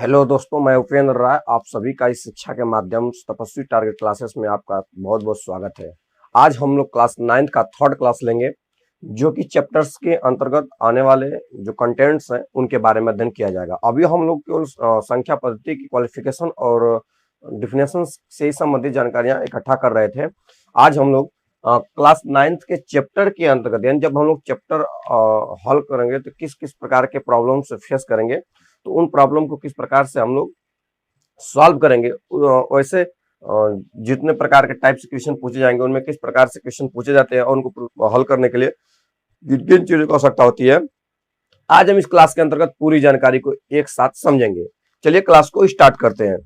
Hello दोस्तों, मैं उपेंद्र राय आप सभी का इस शिक्षा के माध्यम तपस्वी टारगेट क्लासेस में आपका बहुत बहुत स्वागत है। आज हम लोग क्लास 9th का थर्ड क्लास लेंगे, जो कि चैप्टर्स के अंतर्गत आने वाले जो कंटेंट्स हैं उनके बारे में अध्ययन किया जाएगा। अभी हम लोग केवल संख्या पद्धति की क्वालिफिकेशन और डिफिनेशन से ही संबंधित जानकारियां इकट्ठा कर रहे थे। आज हम लोग क्लास 9th के चैप्टर के अंतर्गत, यानी जब हम लोग चैप्टर हल करेंगे तो किस किस प्रकार के प्रॉब्लम से फेस करेंगे, तो उन प्रॉब्लम को किस प्रकार से हम लोग सॉल्व करेंगे। वैसे जितने प्रकार के टाइप से क्वेश्चन पूछे जाएंगे उनमें किस प्रकार से क्वेश्चन पूछे जाते हैं और उनको हल करने के लिए किन किन चीजों की आवश्यकता होती है, आज हम इस क्लास के अंतर्गत पूरी जानकारी को एक साथ समझेंगे। चलिए क्लास को स्टार्ट करते हैं।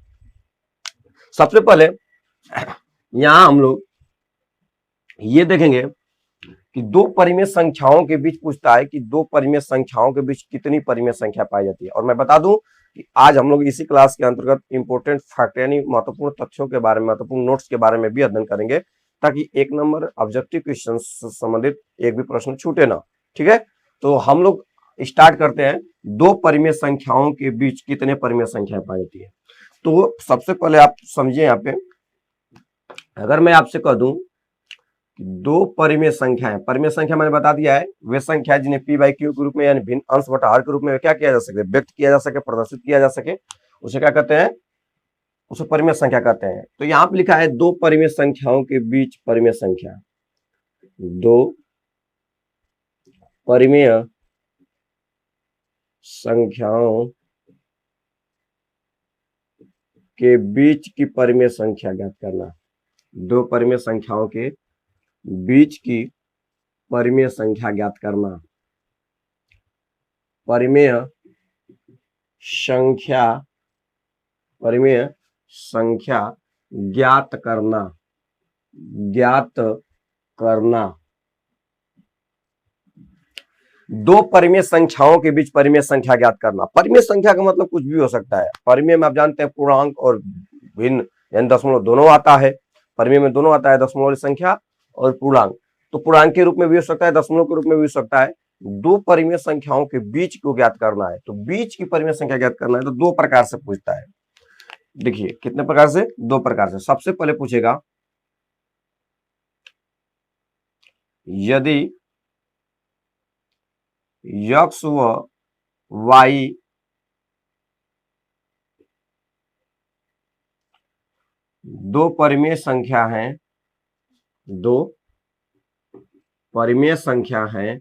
सबसे पहले यहां हम लोग ये देखेंगे कि दो परिमेय संख्याओं के बीच पूछता है कि दो परिमेय संख्याओं के बीच कितनी परिमेय संख्या पाई जाती है। और मैं बता दूं कि आज हम लोग इसी क्लास के अंतर्गत इंपॉर्टेंट फैक्ट यानी महत्वपूर्ण तथ्यों के बारे में, महत्वपूर्ण नोट्स के बारे में भी अध्ययन करेंगे, ताकि एक नंबर ऑब्जेक्टिव क्वेश्चन से संबंधित एक भी प्रश्न छूटे ना। ठीक है, तो हम लोग स्टार्ट करते हैं। दो परिमेय संख्याओं के बीच कितने परिमेय संख्याएं पाई जाती है। तो सबसे पहले आप समझिए, यहाँ पे अगर मैं आपसे कह दूं दो परिमेय संख्या मैंने बता दिया है, वे संख्या जिन्हें पी बाई क्यू के रूप में यानी भिन्न अंश बटा हर के रूप में क्या किया जा सके, व्यक्त किया जा सके, प्रदर्शित किया जा सके, उसे क्या कहते हैं, उसे परिमेय संख्या कहते हैं। तो यहाँ पे लिखा है दो परिमेय संख्याओं के बीच परिमेय संख्या, दो परिमेय संख्याओं के बीच की परिमेय संख्या ज्ञात करना। दो परिमेय संख्याओं के बीच की परिमेय संख्या ज्ञात करना। परिमेय संख्या ज्ञात करना। दो परिमेय संख्याओं के बीच परिमेय संख्या ज्ञात करना। परिमेय संख्या का मतलब कुछ भी हो सकता है। परिमेय में आप जानते हैं पूर्णांक और भिन्न यानी दशमलव दोनों आता है। परिमेय में दोनों आता है, दशमलव वाली संख्या और पूर्णांक। तो पूर्णांक के रूप में भी हो सकता है, दशमलव के रूप में भी हो सकता है। दो परिमेय संख्याओं के बीच को ज्ञात करना है, तो बीच की परिमेय संख्या ज्ञात करना है तो दो प्रकार से पूछता है। देखिए कितने प्रकार से, दो प्रकार से। सबसे पहले पूछेगा यदि x व y दो परिमेय संख्या हैं, दो परिमेय संख्या हैं,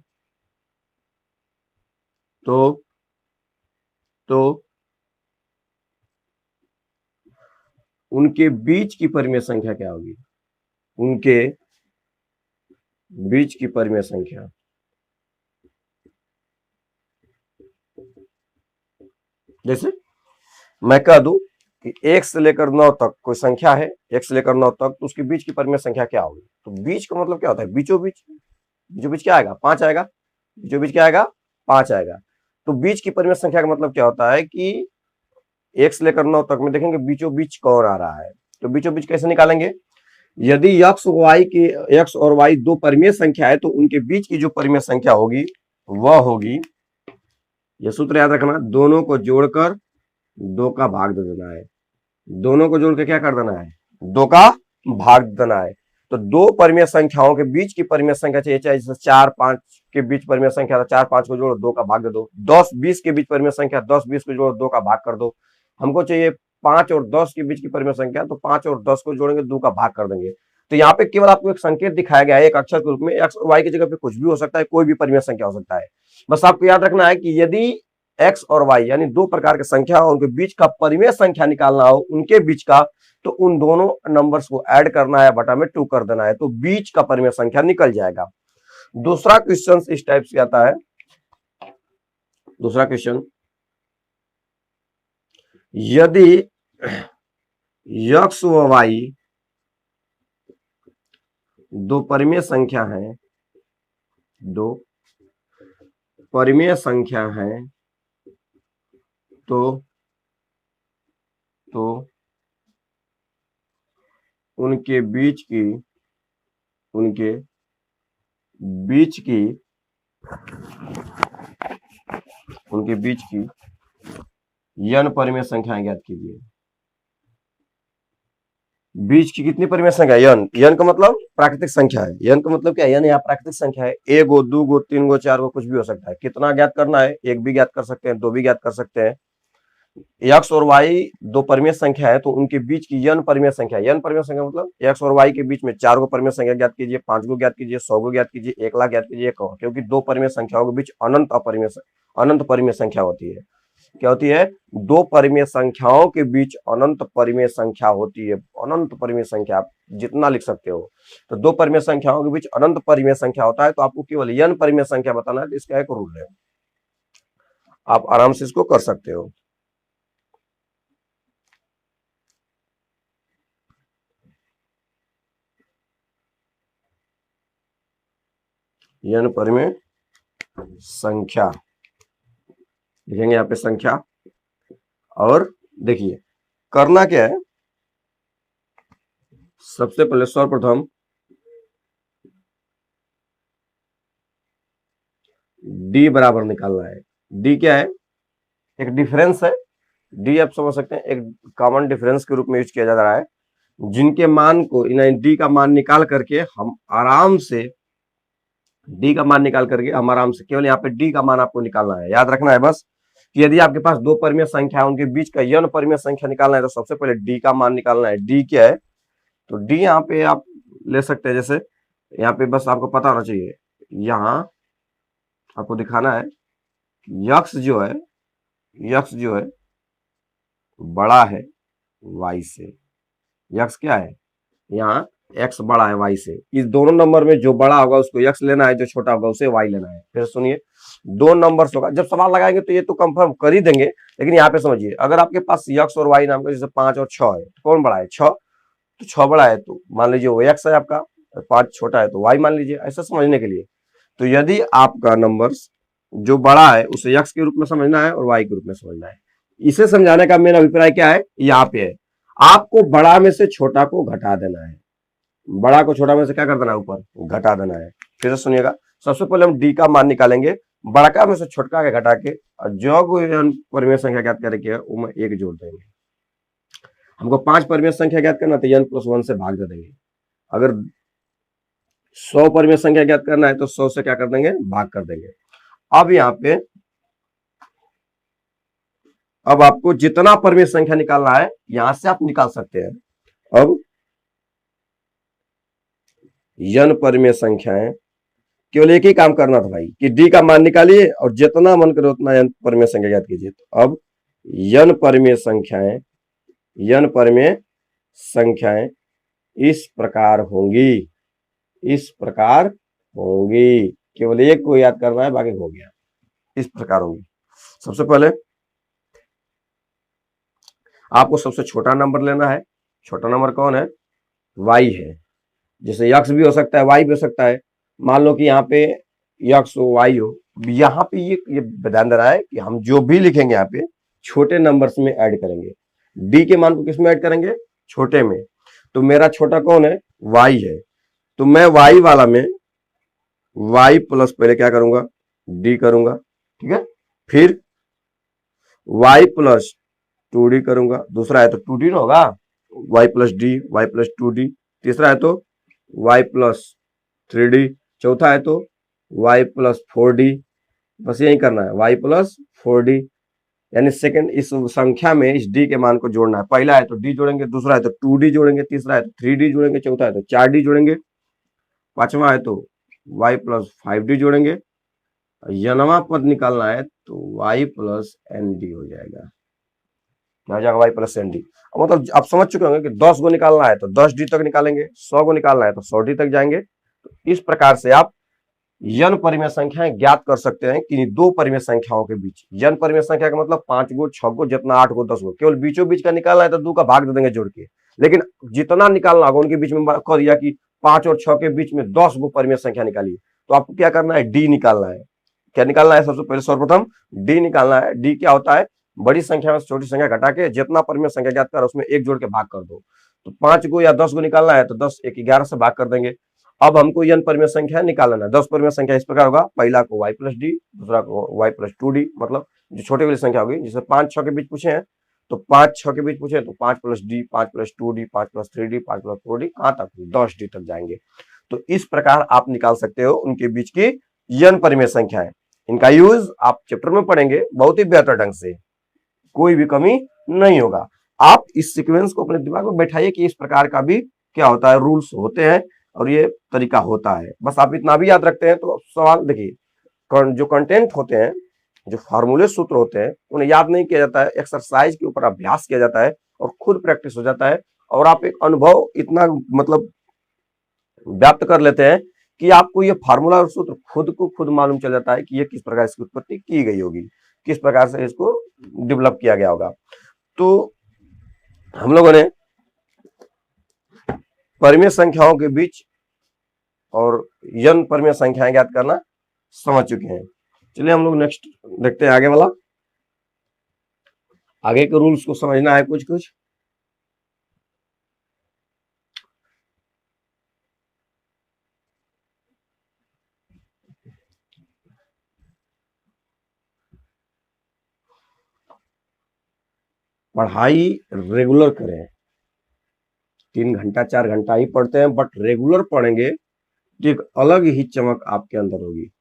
तो उनके बीच की परिमेय संख्या क्या होगी, उनके बीच की परिमेय संख्या। जैसे मैं कह दूं कि 1 से लेकर 9 तक कोई संख्या है, 1 से लेकर 9 तक, तो उसके बीच की परिमेय संख्या क्या होगी। तो बीच का मतलब क्या होता है, बीचों बीच। बीचों बीच क्या आएगा, 5 आएगा। बीचों बीच क्या आएगा, 5 आएगा। तो बीच की परिमेय संख्या का मतलब क्या होता है कि 1 से लेकर 9 तक में देखेंगे बीचों बीच कौन आ रहा है। तो बीचों बीच कैसे निकालेंगे, यदि x और y दो परिमेय संख्या है तो उनके बीच की जो परिमेय संख्या होगी वह होगी, यह सूत्र याद रखना, दोनों को जोड़कर 2 का भाग दे देना है। दोनों को जोड़ के क्या कर देना है, 2 का भाग देना है। तो दो परिमेय संख्याओं के बीच की परिमेय संख्या चाहिए, चाहे जैसे 4 5 के बीच परिमेय संख्या था, 4 5 को जोड़ो 2 का भाग दे दो। 10 20 के बीच परिमेय संख्या, 10 20 को जोड़ो 2 का भाग कर दो। हमको चाहिए 5 और 10 के बीच की परिमेय संख्या, तो 5 और 10 को जोड़ेंगे 2 का भाग कर देंगे। तो यहाँ पे केवल आपको एक संकेत दिखाया गया है एक अक्षर के रूप में, x और y की जगह पे कुछ भी हो सकता है, कोई भी परिमेय संख्या हो सकता है। बस आपको याद रखना है कि यदि x और y यानी दो प्रकार की संख्या और उनके बीच का परिमेय संख्या निकालना हो, उनके बीच का, तो उन दोनों नंबर्स को ऐड करना है, बटा में 2 कर देना है, तो बीच का परिमेय संख्या निकल जाएगा। दूसरा क्वेश्चन इस टाइप से आता है। दूसरा क्वेश्चन, यदि x व y दो परिमेय संख्या है, दो परिमेय संख्या है, तो उनके बीच की n परिमेय संख्याएं ज्ञात कीजिए। बीच की कितनी परिमेय संख्या n, n का मतलब प्राकृतिक संख्या है, n का मतलब क्या है, n यहाँ प्राकृतिक संख्या है, एक गो, दो गो, तीन गो, चार गो, कुछ भी हो सकता है। कितना ज्ञात करना है, एक भी ज्ञात कर सकते हैं, दो भी ज्ञात कर सकते हैं। x और y दो परिमेय संख्या है तो उनके बीच की n परिमेय संख्या, n परिमेय संख्या मतलब x और y के बीच में 4 गो परिमेय संख्या ज्ञात कीजिए, 5 गो ज्ञात कीजिए, 100 गो ज्ञात कीजिए, 1 लाख ज्ञात कीजिए, क्योंकि दो परिमेय संख्याओं के बीच अनंत परिमेय संख्या होती है। क्या होती है, दो परिमेय संख्याओं के बीच अनंत परिमेय संख्या होती है। अनंत परिमेय संख्या आप जितना लिख सकते हो, तो दो परिमेय संख्याओं के बीच अनंत परिमेय संख्या होता है, तो आपको केवल n परिमेय संख्या बताना है, तो इसका एक रूल है, आप आराम से इसको कर सकते हो। n परिमेय संख्या लिखेंगे यहाँ पे संख्या। और देखिए करना क्या है, सबसे पहले सर्वप्रथम d बराबर निकालना है। d क्या है, एक डिफरेंस है। d आप समझ सकते हैं एक कॉमन डिफरेंस के रूप में यूज किया जा रहा है, जिनके मान को d का मान निकाल करके हम आराम से केवल यहाँ पे d का मान आपको निकालना है। याद रखना है बस कि यदि आपके पास दो परिमेय संख्या है, उनके बीच का n परिमेय संख्या निकालना है, तो सबसे पहले d का मान निकालना है। d क्या है, तो d यहाँ पे आप ले सकते हैं, जैसे यहाँ पे बस आपको पता होना चाहिए, यहाँ आपको दिखाना है यक्स जो है बड़ा है y से। यक्स क्या है, यहाँ x बड़ा है y से। इस दोनों नंबर में जो बड़ा होगा उसको x लेना है, जो छोटा होगा उसे y लेना है। फिर सुनिए, दो नंबर्स होगा, जब सवाल लगाएंगे तो ये तो कंफर्म कर ही देंगे, लेकिन यहाँ पे समझिए, अगर आपके पास x और y नाम का जैसे 5 और 6 है, तो कौन बड़ा है, 6, तो 6 बड़ा है, तो मान लीजिए वो x है आपका, 5 छोटा है तो y मान लीजिए, ऐसा समझने के लिए। तो यदि आपका नंबर जो बड़ा है उसे x के रूप में समझना है और y के रूप में समझना है। इसे समझाने का मेरा अभिप्राय क्या है, यहाँ पे है, आपको बड़ा में से छोटा को घटा देना है, बड़ा को छोटा में से क्या कर देना है, ऊपर घटा देना है। फिर से सुनिएगा, सबसे पहले हम d का मान निकालेंगे, बड़का में से छोटका के घटा के, और जो परिमेय संख्या ज्ञात करेंगे उसमें 1 जोड़ देंगे। हमको 5 परिमेय संख्या ज्ञात करना तो n + 1 से भाग दे देंगे। अगर 100 परिमेय संख्या ज्ञात करना है तो 100 से क्या कर देंगे, भाग कर देंगे। अब यहाँ पे अब आपको जितना परिमेय संख्या निकालना है यहां से आप निकाल सकते हैं। अब n परिमेय संख्याएं, केवल एक ही काम करना था भाई कि d का मान निकालिए और जितना मन करे उतना n परिमेय संख्या ज्ञात कीजिए। तो अब n परिमेय संख्याएं इस प्रकार होंगी, केवल एक को याद करना है, बाकी हो गया, इस प्रकार होंगी। सबसे पहले आपको सबसे छोटा नंबर लेना है। छोटा नंबर कौन है, y है। जैसे x भी हो सकता है, y भी हो सकता है। मान लो कि यहाँ पे x हो, y हो, यहाँ पे ये ध्यान दे रहा है कि हम जो भी लिखेंगे यहाँ पे छोटे नंबर्स में ऐड करेंगे। d के मान को किस में ऐड करेंगे, छोटे में। तो मेरा छोटा कौन है, y है, तो मैं y वाला में y प्लस पहले क्या करूंगा, d करूंगा, ठीक है। फिर y प्लस 2d करूंगा, दूसरा है तो 2d ना होगा, y plus d, y plus 2d, तीसरा है तो y प्लस 3d, चौथा है तो y प्लस 4d। बस यही करना है, y प्लस 4d, यानी सेकंड इस संख्या में इस d के मान को जोड़ना है। पहला है तो d जोड़ेंगे, दूसरा है तो 2d जोड़ेंगे, तीसरा है तो 3d जोड़ेंगे, चौथा है तो 4d जोड़ेंगे, पांचवा है तो y प्लस 5d जोड़ेंगे, यनवा पद निकालना है तो y प्लस nd हो जाएगा। क्या हो जाएगा, y प्लस एन डी। मतलब आप समझ चुके होंगे कि 10 को निकालना है तो 10d तक निकालेंगे, 100 को निकालना है तो 100d तक जाएंगे। तो इस प्रकार से आप n परिमेय संख्याएं ज्ञात कर सकते हैं कि दो परिमेय संख्याओं के बीच। n परिमेय संख्या का मतलब 5 गो, 6 गो, जितना 8 गो, 10 गो, केवल बीचों बीच का निकालना है तो 2 का भाग दे देंगे जोड़ के। लेकिन जितना निकालना होगा उनके बीच में कह दिया कि 5 और 6 के बीच में 10 गो परिमेय संख्या निकालिए, तो आपको क्या करना है, d निकालना है। क्या निकालना है, सबसे पहले सर्वप्रथम d निकालना है। d क्या होता है, बड़ी संख्या में छोटी संख्या घटा के जितना परिमेय संख्या ज्ञात कर उसमें 1 जोड़ के भाग कर दो। तो 5 गो या 10 गो निकालना है तो 10 1 11 से भाग कर देंगे। अब हमको n परिमेय संख्या निकालना है। 10 परिमेय संख्या इस प्रकार होगा, पहला को y प्लस डी, दूसरा को y प्लस 2d, मतलब जो छोटी वाली संख्या होगी, जिसे 5 6 के बीच पूछे हैं तो 5 6 के बीच पूछे तो 5 plus D, 5 plus 2d, 5 plus 3d, 5 plus 4d, कहाँ तक 10d तक जाएंगे। तो इस प्रकार आप निकाल सकते हो उनके बीच की यन परिमेय संख्याएं। इनका यूज आप चैप्टर में पढ़ेंगे बहुत ही बेहतर ढंग से, कोई भी कमी नहीं होगा। आप इस सीक्वेंस को अपने दिमाग में बैठाइए कि इस प्रकार का भी क्या होता है, रूल्स होते हैं और ये तरीका होता है। बस आप इतना भी याद रखते हैं तो सवाल देखिए, जो कंटेंट होते हैं, जो फार्मूले सूत्र होते हैं, उन्हें याद नहीं किया जाता है, एक्सरसाइज के ऊपर अभ्यास किया जाता है और खुद प्रैक्टिस हो जाता है और आप एक अनुभव इतना मतलब व्याप्त कर लेते हैं कि आपको ये फार्मूला और सूत्र खुद को खुद मालूम चल जाता है कि ये किस प्रकार इसकी उत्पत्ति की गई होगी, किस प्रकार से इसको डेवलप किया गया होगा। तो हम लोगों ने परिमेय संख्याओं के बीच और यन परिमेय संख्याएं ज्ञात करना समझ चुके हैं। चलिए हम लोग नेक्स्ट देखते हैं आगे वाला। आगे के रूल्स को समझना है कुछ कुछ। पढ़ाई रेगुलर करें, 3 घंटा 4 घंटा ही पढ़ते हैं, बट रेगुलर पढ़ेंगे तो एक अलग ही चमक आपके अंदर होगी।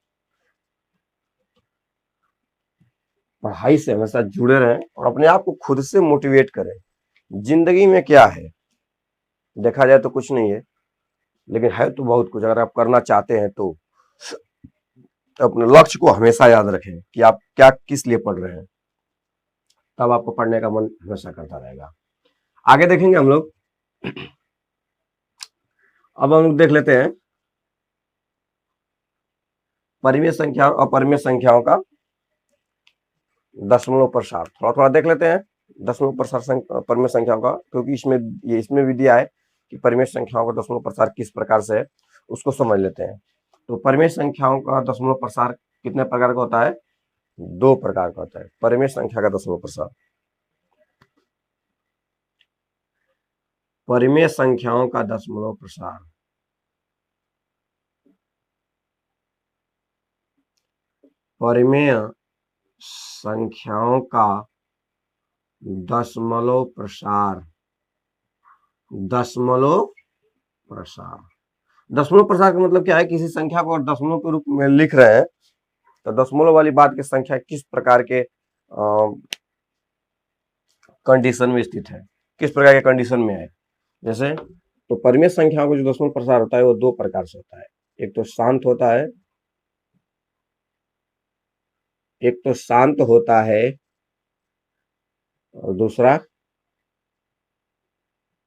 पढ़ाई से हमेशा जुड़े रहें और अपने आप को खुद से मोटिवेट करें। जिंदगी में क्या है, देखा जाए तो कुछ नहीं है, लेकिन है तो बहुत कुछ। अगर आप करना चाहते हैं तो अपने लक्ष्य को हमेशा याद रखें कि आप क्या किस लिए पढ़ रहे हैं, तब आपको पढ़ने का मन हमेशा करता रहेगा। आगे देखेंगे हम लोग। अब हम लोग देख लेते हैं परिमेय संख्या और अपरिमेय संख्याओं का दशमलव प्रसार। थोड़ा थोड़ा देख लेते हैं दशमलव प्रसार परिमेय संख्याओं का, क्योंकि इसमें भी दिया है कि परिमेय संख्याओं का दशमलव प्रसार किस प्रकार से है, उसको समझ लेते हैं। तो परिमेय संख्याओं का दशमलव प्रसार कितने प्रकार का होता है? 2 प्रकार का होता है परिमेय संख्या का दशमलव प्रसार। परिमेय संख्याओं का दशमलव प्रसार परिमेय संख्याओं का दशमलव प्रसार दशमलव प्रसार दशमलव प्रसार का मतलब क्या है? किसी संख्या को दशमलव के रूप में लिख रहे हैं तो दशमलव वाली बात की संख्या किस प्रकार के कंडीशन में स्थित है, किस प्रकार के कंडीशन में है। जैसे तो परिमेय संख्याओं का जो दशमलव प्रसार होता है वो 2 प्रकार से होता है। एक तो शांत होता है और दूसरा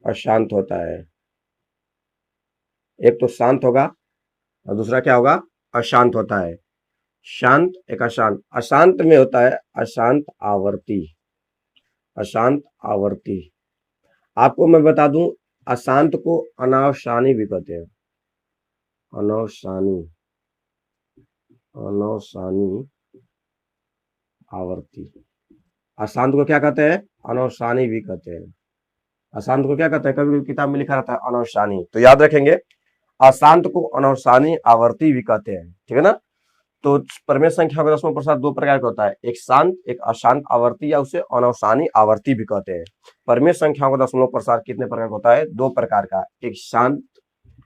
अशांत होता है। एक तो शांत होगा और दूसरा क्या होगा? अशांत होता है। शांत एक अशांत। अशांत में होता है अशांत आवर्ती। आपको मैं बता दूं, अशांत को अनावसानी भी कहते हैं। अनावसानी आवर्ती। अशांत को क्या कहते हैं? अनावसानी भी कहते हैं। अशांत को क्या कहते हैं? कभी किताब में लिखा रहता है अनावसानी, तो याद रखेंगे अशांत को अनावसानी आवर्ती भी कहते हैं, ठीक है ना। तो परिमेय संख्या का दशमलव प्रसार 2 प्रकार का होता है, एक शांत एक अशांत आवर्ती, या उसे अनावसानी आवर्ती भी कहते हैं। परिमेय संख्याओं का दशमलव प्रसार कितने प्रकार का होता है? 2 प्रकार का, एक शांत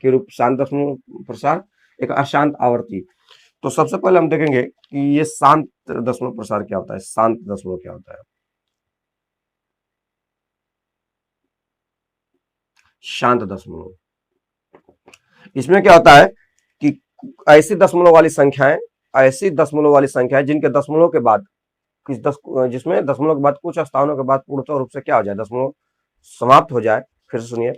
के रूप शांत दशमलव प्रसार, एक अशांत आवर्ती। तो सबसे पहले हम देखेंगे कि ये शांत दशमलव प्रसार क्या होता है। शांत दशमलव क्या होता है? शांत दशमलव, इसमें क्या होता है कि ऐसी दशमलव वाली संख्याएं जिनके दशमलव के बाद जिसमें दशमलव के बाद कुछ स्थानों के बाद पूर्णतः रूप से क्या हो जाए? दशमलव समाप्त हो जाए। फिर से सुनिए,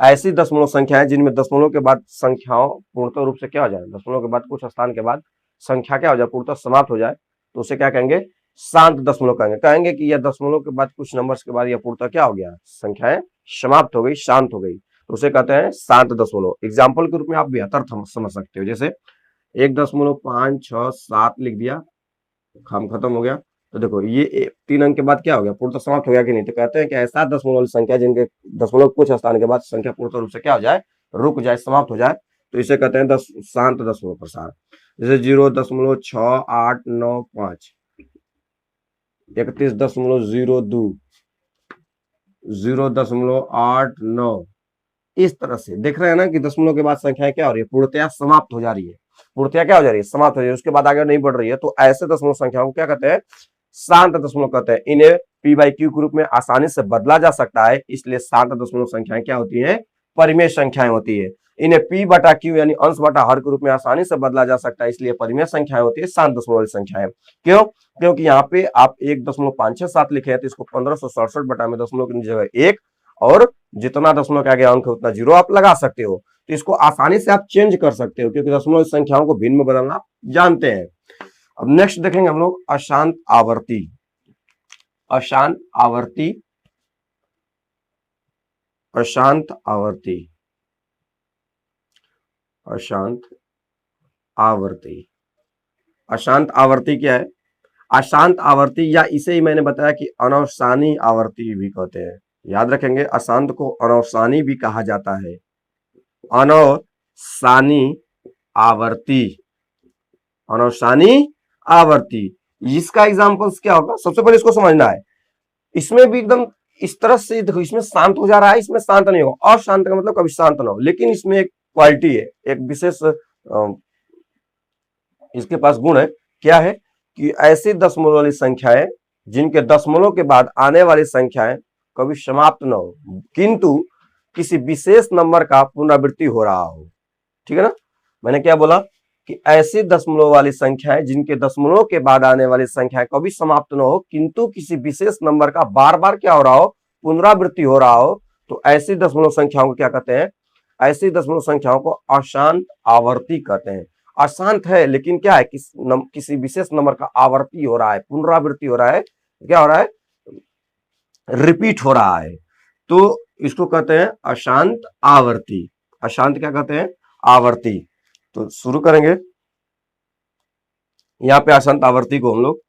ऐसी दशमलव संख्याएं जिनमें दशमलव के बाद संख्याओं पूर्णतः रूप से क्या हो जाए? दशमलव के बाद कुछ स्थान के बाद संख्या क्या हो जाए? पूर्णतः समाप्त हो जाए, तो उसे क्या कहेंगे? शांत दशमलव कहेंगे कि यह दशमलव के बाद कुछ नंबर्स के बाद यह पूर्णतः क्या हो गया? संख्याएं समाप्त हो गई, शांत हो गई, तो उसे कहते हैं शांत दशमलव। एग्जाम्पल के रूप में आप बेहतर समझ सकते हो, जैसे 1.567 लिख दिया, काम खत्म हो गया। तो देखो ये 3 अंक के बाद क्या हो गया? पूर्णतः समाप्त हो गया कि नहीं? तो कहते हैं कि ऐसा दशमलव वाली संख्या जिनके दशमलव कुछ स्थान के बाद संख्या पूर्णतः रूप से क्या हो जाए? रुक जाए, समाप्त हो जाए, तो इसे कहते हैं शांत दशमलव प्रसार। जैसे 0.6895, 31.02, 0.89। इस तरह से देख रहे हैं ना कि दशमलव के बाद संख्याएं क्या हो रही है, पूर्णतया समाप्त हो जा रही है। पूर्णतया क्या हो जा रही है, समाप्त हो जा रही है, उसके बाद आगे नहीं बढ़ रही है। तो ऐसे दशमलव संख्याओं को क्या कहते हैं, शांत दशमलव कहते हैं। इन्हें पी बाई क्यू के रूप में आसानी से बदला जा सकता है, इसलिए शांत दशमलव संख्याएं क्या होती है, परिमेय संख्याएं होती है। इन्हें पी बटा क्यू यानी अंश बटा हर के रूप में आसानी से बदला जा सकता है, इसलिए परिमेय संख्याएं होती है शांत दशमलव वाली संख्याएं। क्यों, क्योंकि यहाँ पे आप 1.567 लिखे हैं तो इसको 1567 बटा में दशमलव की जगह 1 और जितना दशमलव के आगे अंक है उतना 0 आप लगा सकते हो। तो इसको आसानी से आप चेंज कर सकते हो क्योंकि दशमलव संख्याओं को भिन्न में बदलना जानते हैं। अब नेक्स्ट देखेंगे हम लोग अशांत आवर्ती। अशांत आवर्ती, अशांत आवर्ती, अशांत आवर्ती। अशांत आवर्ती क्या है, अशांत आवर्ती या इसे ही मैंने बताया कि अनवसानी आवर्ती भी कहते हैं। याद रखेंगे, अशांत को अनवसानी भी कहा जाता है। अनवसानी आवर्ती, अनवसानी आवर्ती। इसका एग्जांपल्स क्या होगा, सबसे पहले इसको समझना है। इसमें भी एकदम इस तरह से देखो, इसमें शांत हो जा रहा है, इसमें शांत नहीं होगा। अशांत का मतलब कभी शांत ना हो, लेकिन इसमें एक क्वालिटी है, एक विशेष इसके पास गुण है। क्या है कि ऐसी दशमलव वाली संख्याएं जिनके दशमलव के बाद आने वाली संख्याएं कभी समाप्त न हो, किंतु किसी विशेष नंबर का पुनरावृत्ति हो रहा हो। ठीक है ना, मैंने क्या बोला कि ऐसी दशमलव वाली संख्याएं जिनके दशमलव के बाद आने वाली संख्याएं कभी समाप्त न हो, किंतु किसी विशेष नंबर का बार बार क्या हो रहा हो, पुनरावृत्ति हो रहा हो, तो ऐसी दशमलव संख्याओं को क्या कहते हैं, ऐसी दशमलव संख्याओं को अशांत आवर्ती कहते हैं। अशांत है लेकिन क्या है, किसी विशेष नंबर का आवर्ती हो रहा है, पुनरावृत्ति हो रहा है, क्या हो रहा है, रिपीट हो रहा है, तो इसको कहते हैं अशांत आवर्ती। अशांत क्या कहते हैं, आवर्ती। तो शुरू करेंगे यहाँ पे अशांत आवर्ती को हम लोग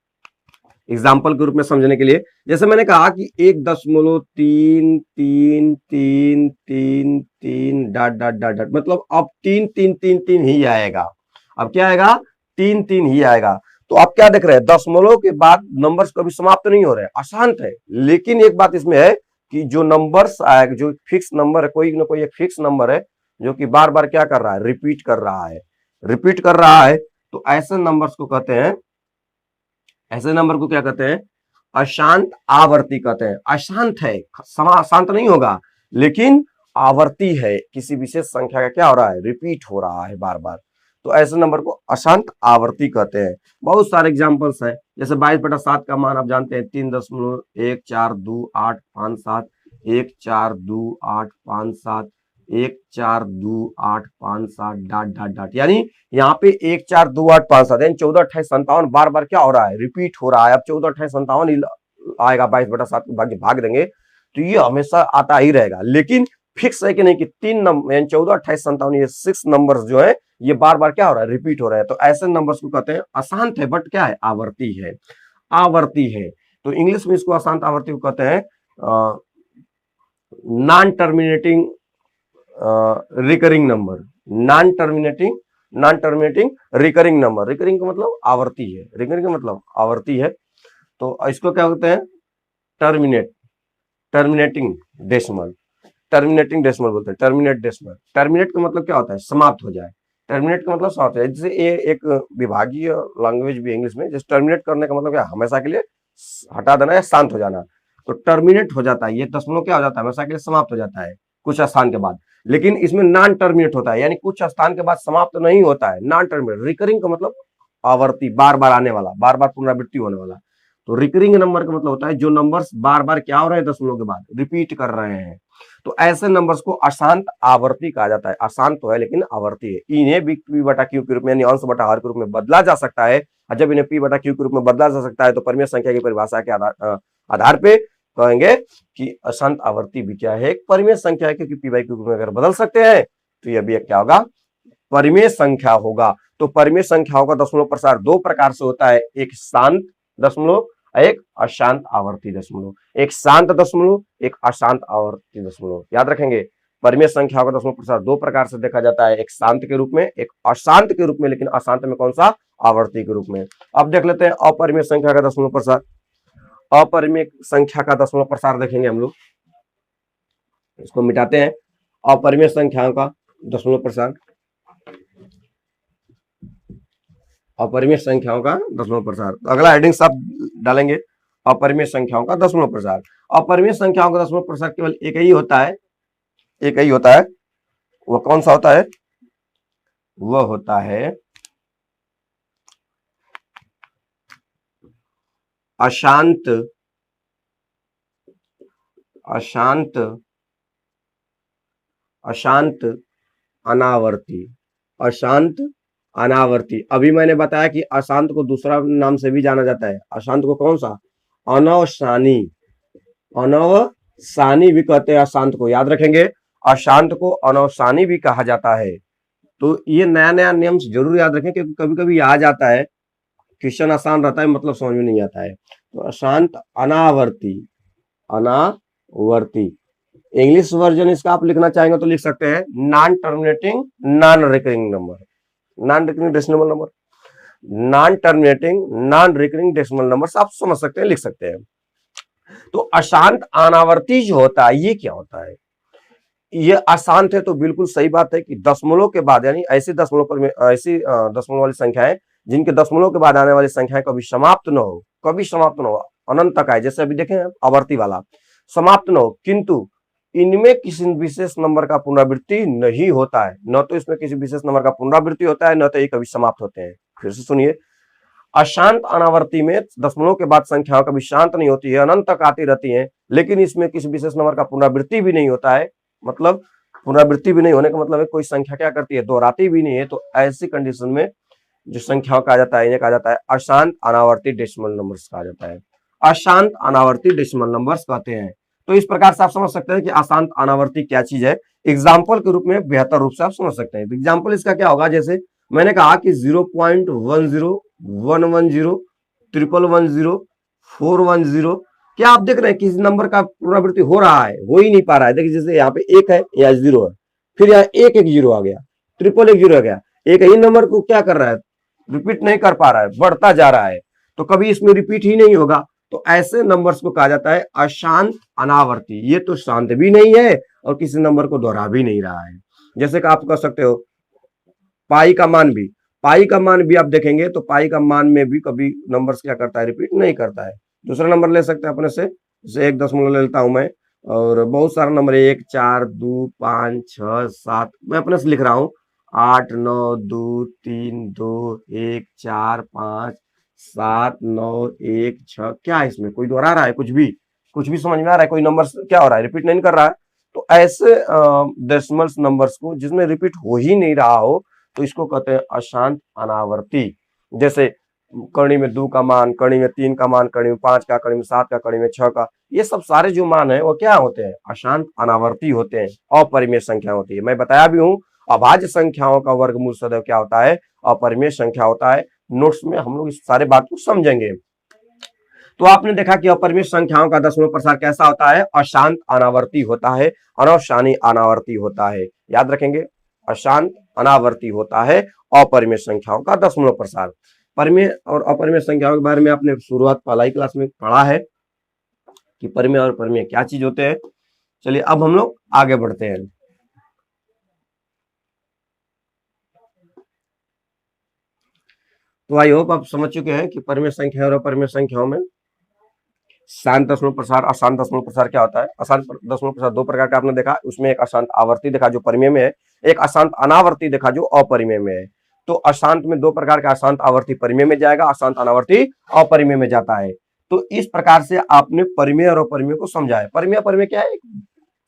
एग्जाम्पल के रूप में समझने के लिए। जैसे मैंने कहा कि 1.33333 डॉट डॉट डॉट डॉट, मतलब अब 3 ही आएगा। अब क्या आएगा, 3 ही आएगा। तो आप क्या देख रहे हैं, दशमलव के बाद नंबर्स कभी समाप्त नहीं हो रहे, अशांत है। लेकिन एक बात इसमें है कि जो नंबर्स आएगा, जो फिक्स नंबर है, कोई ना कोई एक फिक्स नंबर है जो कि बार बार क्या कर रहा है, रिपीट कर रहा है, रिपीट कर रहा है। तो ऐसे नंबर्स को कहते हैं, ऐसे नंबर को क्या कहते हैं, अशांत आवर्ती कहते हैं। अशांत है, शांत नहीं होगा, लेकिन आवर्ती है, किसी विशेष संख्या का क्या हो रहा है, रिपीट हो रहा है बार बार। तो ऐसे नंबर को अशांत आवर्ती कहते हैं। बहुत सारे एग्जांपल्स हैं, जैसे 22/7 का मान आप जानते हैं 3.142857, 1428557, 1428557 डॉट डॉट डॉट, यानी यहाँ पे 1428557 यानी 142857 बार बार क्या हो रहा है, रिपीट हो रहा है। अब 142857 आएगा, 22/7 भाग देंगे तो ये हमेशा आता ही रहेगा, लेकिन फिक्स है कि नहीं कि 3 नंबर यानी 142857 ये 6 नंबर्स जो है ये बार बार क्या हो रहा है, रिपीट हो रहा है। तो ऐसे नंबर्स को कहते हैं अशांत है, बट क्या है, आवर्ती है, आवर्ती है। तो इंग्लिश में इसको अशांत आवर्ती को कहते हैं non terminating recurring number, non terminating recurring number. Recurring का मतलब आवर्ती है, रिकरिंग का मतलब आवर्ती है। तो इसको क्या कहते हैं, टर्मिनेटिंग डेसिमल, टर्मिनेटिंग डेसिमल बोलते हैं, टर्मिनेट डेसिमल। टर्मिनेट का मतलब क्या होता है, समाप्त हो जाए, टर्मिनेट का मतलब समाप्त हो जाए। जैसे ये एक विभागीय लैंग्वेज भी इंग्लिश में, जैसे टर्मिनेट करने का मतलब क्या, हमेशा के लिए हटा देना या शांत हो जाना। तो टर्मिनेट हो जाता है, ये दशमलव क्या हो जाता है, हमेशा के लिए समाप्त हो जाता है कुछ स्थान के बाद। लेकिन इसमें नॉन टर्मिनेट होता है, यानी कुछ स्थान के बाद समाप्त नहीं होता है, नॉन टर्मिनेट। रिकरिंग का मतलब आवर्ती, बार बार आने वाला, बार बार पुनरावृत्ति होने वाला। तो रिकरिंग नंबर का मतलब होता है जो नंबर्स बार बार क्या हो रहे हैं, दशमलव के बाद रिपीट कर रहे हैं। तो ऐसे नंबर्स को अशांत आवर्ती कहा जाता है। अशांत तो है लेकिन आवर्ती है। इन्हें भी पी बटा क्यू के रूप में यानी अंश बटा हर के रूप में बदला जा सकता है। और जब इन्हें पी बटा क्यू के रूप में बदला जा सकता है तो परिमेय संख्या की परिभाषा के आधार पे कहेंगे कि अशांत आवर्ती भी क्या है, एक परिमेय संख्या है, क्योंकि पी बाई क्यू में अगर बदल सकते हैं तो यह भी क्या होगा, परिमेय संख्या होगा। तो परिमेय संख्याओं का दशमलव प्रसार दो प्रकार से होता है, एक शांत दशमलव, एक अशांत आवर्ती दशमलव। एक शांत दशमलव, एक अशांत आवर्ती दशमलव। याद रखेंगे, परिमेय संख्याओं का दशमलव प्रसार दो प्रकार से देखा जाता है, एक शांत के रूप में, एक अशांत के रूप में। लेकिन अशांत में कौन सा, आवर्ती के रूप में। अब देख लेते हैं अपरिमेय संख्या का दशमलव प्रसार। अपरिमेय संख्या का दशमलव प्रसार देखेंगे हम लोग, इसको मिटाते हैं। अपरिमेय संख्याओं का दशमलव प्रसार, अपरिमेय संख्याओं का दशमलव प्रसार। तो अगला हेडिंग्स आप डालेंगे अपरिमेय संख्याओं का दशमलव प्रसार। अपरिमेय संख्याओं का दशमलव प्रसार केवल एक ही होता है, एक ही होता है। वह कौन सा होता है? वह होता है अशांत, अशांत, अशांत अनावर्ती, अशांत अनावर्ती। अभी मैंने बताया कि अशांत को दूसरा नाम से भी जाना जाता है। अशांत को कौन सा? अनवसानी, अनवसानी भी कहते हैं अशांत को, याद रखेंगे। अशांत को अनवसानी भी कहा जाता है। तो ये नया नया नियम जरूर याद रखें, क्योंकि कभी कभी आ जाता है, क्वेश्चन आसान रहता है, मतलब समझ में नहीं आता है। तो अशांत अनावर्ती, अनावर्ती। इंग्लिश वर्जन इसका आप लिखना चाहेंगे तो लिख सकते हैं non terminating non recurring number, non recurring decimal number, non terminating non recurring decimal number आप समझ सकते हैं, लिख सकते हैं। तो अशांत अनावर्ती जो होता है ये क्या होता है? ये अशांत है तो बिल्कुल सही बात है कि दशमलव के बाद, यानी ऐसी दशमलव पर ऐसी दशमलव वाली संख्याएं जिनके दशमलव के बाद आने वाली संख्याएं कभी समाप्त न हो, कभी समाप्त न हो, अनंत तक आए। जैसे अभी देखें आवर्ती वाला समाप्त न हो, किंतु इनमें किसी विशेष नंबर का पुनरावृत्ति नहीं होता है। न तो इसमें किसी विशेष नंबर का पुनरावृत्ति होता है, न तो ये कभी समाप्त होते हैं। फिर से सुनिए, अशांत अनावर्ती में दशमलव के बाद संख्याओं कभी शांत नहीं होती है, अनंत तक आती रहती हैं, लेकिन इसमें किसी विशेष नंबर का पुनरावृत्ति भी नहीं होता है। मतलब पुनरावृत्ति भी नहीं होने का मतलब है कोई संख्या क्या करती है? दोहराती भी नहीं है। तो ऐसी कंडीशन में जो संख्याओं कहा जाता है, इन्हें कहा जाता है अशांत अनावर्ती डेसिमल नंबर्स कहा जाता है। अशांत अनावर्ती डेसिमल नंबर्स कहते हैं। तो इस प्रकार से आप समझ सकते हैं कि अशांत अनावर्ती क्या चीज है। एग्जाम्पल के रूप में बेहतर रूप से आप समझ सकते हैं। एग्जाम्पल इसका क्या होगा? जैसे मैंने कहा कि 0.10 110 111 410, क्या आप देख रहे हैं किसी नंबर का पुनरावृत्ति हो रहा है? हो ही नहीं पा रहा है। देखिए जैसे यहाँ पे 1 है, यहाँ 0 है, फिर यहाँ 110 आ गया, 111 आ गया। एक ही नंबर को क्या कर रहा है? रिपीट नहीं कर पा रहा है, बढ़ता जा रहा है। तो कभी इसमें रिपीट ही नहीं होगा। तो ऐसे नंबर्स को कहा जाता है अशांत अनावर्ती। ये तो शांत भी नहीं है और किसी नंबर को दोहरा भी नहीं रहा है। जैसे कि आप कह सकते हो पाई का मान भी, पाई का मान भी आप देखेंगे तो पाई का मान में भी कभी नंबर्स क्या करता है? रिपीट नहीं करता है। दूसरा नंबर ले सकते हैं अपने से, जैसे 1 ले लेता हूं मैं, और बहुत सारा नंबर 1 4 2 5 6 7 मैं अपने से लिख रहा हूं, 8 9 2 3 2 1 4 5 7 9 1 6। क्या है इसमें? कोई दोहरा रहा है? कुछ भी समझ में आ रहा है? कोई नंबर क्या हो रहा है? रिपीट नहीं कर रहा है। तो ऐसे डेसिमल्स नंबर्स को जिसमें रिपीट हो ही नहीं रहा हो, तो इसको कहते हैं अशांत अनावर्ती। जैसे कड़ी में 2 का मान, कड़ी में 3 का मान, कड़ी में 5 का, कड़ी में 7 का, कड़ी में 6 का, ये सब सारे जो मान है वो क्या होते हैं? अशांत अनावर्ती होते हैं, अपरिमेय संख्या होती है। मैं बताया भी हूं अभाज्य संख्याओं का वर्गमूल सदैव क्या होता है? अपरिमेय संख्या होता है। नोट्स में हम लोग इस सारे बात को समझेंगे। तो आपने देखा कि अपरिमेय संख्याओं का दशमलव प्रसार कैसा होता है? अशांत अनावर्ती होता है, अनवसानी अनावर्ती होता है। याद रखेंगे, अशांत अनावर्ती होता है अपरिमेय संख्याओं का दशमलव प्रसार। परिमेय और अपरिमेय संख्याओं के बारे में आपने शुरुआत पहली क्लास में पढ़ा है कि परिमेय और अपरिमेय क्या चीज होते हैं। चलिए अब हम लोग आगे बढ़ते हैं। तो आई होप आप समझ चुके हैं कि परिमेय संख्या और अपरिमेय संख्याओं में शांत दशमलव प्रसार, अशांत दशमलव प्रसार क्या होता है। अशांत दशमलव प्रसार दो प्रकार का आपने देखा, उसमें एक अशांत आवर्ती देखा जो परिमेय में है, एक अशांत अनावर्ती देखा जो अपरिमेय में है। तो अशांत में दो प्रकार का, अशांत आवर्ती परिमेय में जाएगा, अशांत अनावर्ती अपरिमेय में जाता है। तो इस प्रकार से आपने परिमेय और अपरिमेय को समझा है। परिमेय अपरिमेय क्या है?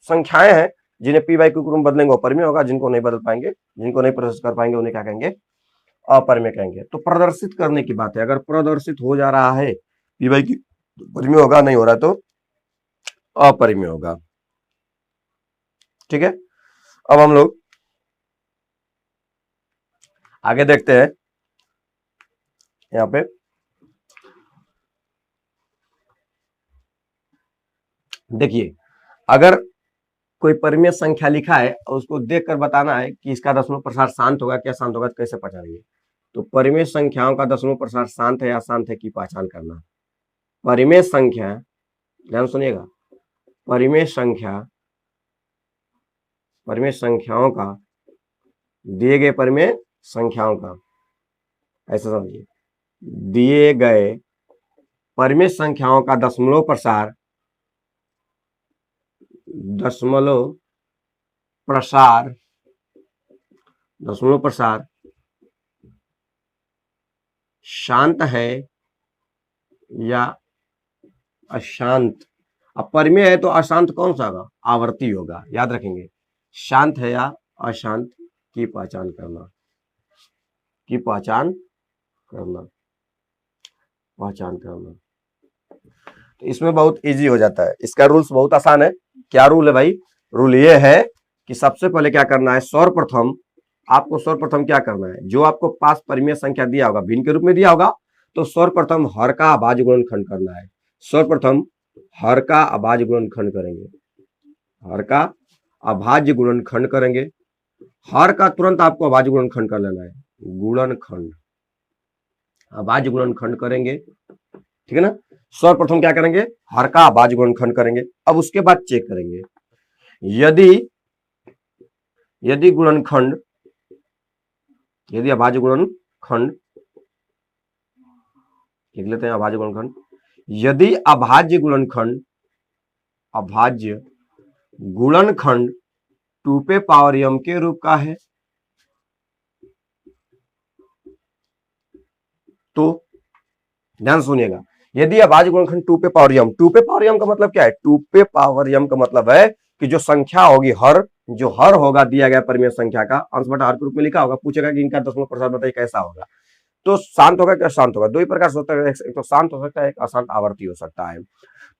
संख्याएं हैं जिन्हें पी बाई क्यू में बदलेंगे अपरिमेय होगा, जिनको नहीं बदल पाएंगे, जिनको नहीं प्रोसेस कर पाएंगे उन्हें क्या कहेंगे? अपरिमेय कहेंगे। तो प्रदर्शित करने की बात है, अगर प्रदर्शित हो जा रहा है पी बाई क्यू परिमेय होगा, नहीं हो रहा तो अपरिमेय होगा। ठीक है, अब हम लोग आगे देखते हैं। यहां पे देखिए, अगर कोई परिमेय संख्या लिखा है और उसको देखकर बताना है कि इसका दशमलव प्रसार शांत होगा क्या शांत होगा, तो कैसे पहचानेंगे? तो परिमेय संख्याओं का दशमलव प्रसार शांत है या अशांत है की पहचान करना। परिमेय संख्या, ध्यान सुनिएगा, परिमेय संख्याओं का, दिए गए परिमेय संख्याओं का, ऐसा समझिए, दिए गए परिमेय संख्याओं का दशमलव प्रसार शांत है या अशांत। अब परिमेय है तो अशांत कौन सा होगा? आवर्ती होगा, याद रखेंगे। शांत है या अशांत की पहचान करना, तो इसमें बहुत इजी हो जाता है। इसका रूल्स बहुत आसान है। क्या रूल है भाई? रूल ये है कि सबसे पहले क्या करना है, सर्वप्रथम आपको क्या करना है, जो आपको पास परिमेय संख्या दिया होगा, भिन्न के रूप में दिया होगा, तो सर्वप्रथम हर का अभाज्य गुणनखंड करना है। सर्वप्रथम हर का अभाज्य गुणनखंड करेंगे, हर का अभाज्य गुणनखंड करेंगे। हर का तुरंत आपको अभाज्य गुणनखंड कर लेना है, गुणनखंड, अभाज्य गुणनखंड करेंगे, ठीक है ना। सर्वप्रथम क्या करेंगे, हर का अभाज्य गुणनखंड करेंगे। अब उसके बाद चेक करेंगे, यदि गुणनखंड, यदि अभाज्य गुणनखंड, लिख लेते हैं अभाज्य गुणनखंड, यदि अभाज्य गुणनखंड 2 के रूप का है, तो ध्यान सुनिएगा, यदि अभाज्य गुणनखंड 2 का मतलब क्या है? 2 का मतलब है कि जो संख्या होगी, जो हर होगा दिया गया परिमेय संख्या का, अंश बटा हर के रूप में लिखा होगा, पूछेगा कि इनका दशमलव प्रसार बताइए कैसा होगा, तो शांत होगा क्या शांत होगा? दो ही प्रकार से होता है, एक तो शांत हो सकता है, एक अशांत आवर्ती हो सकता है।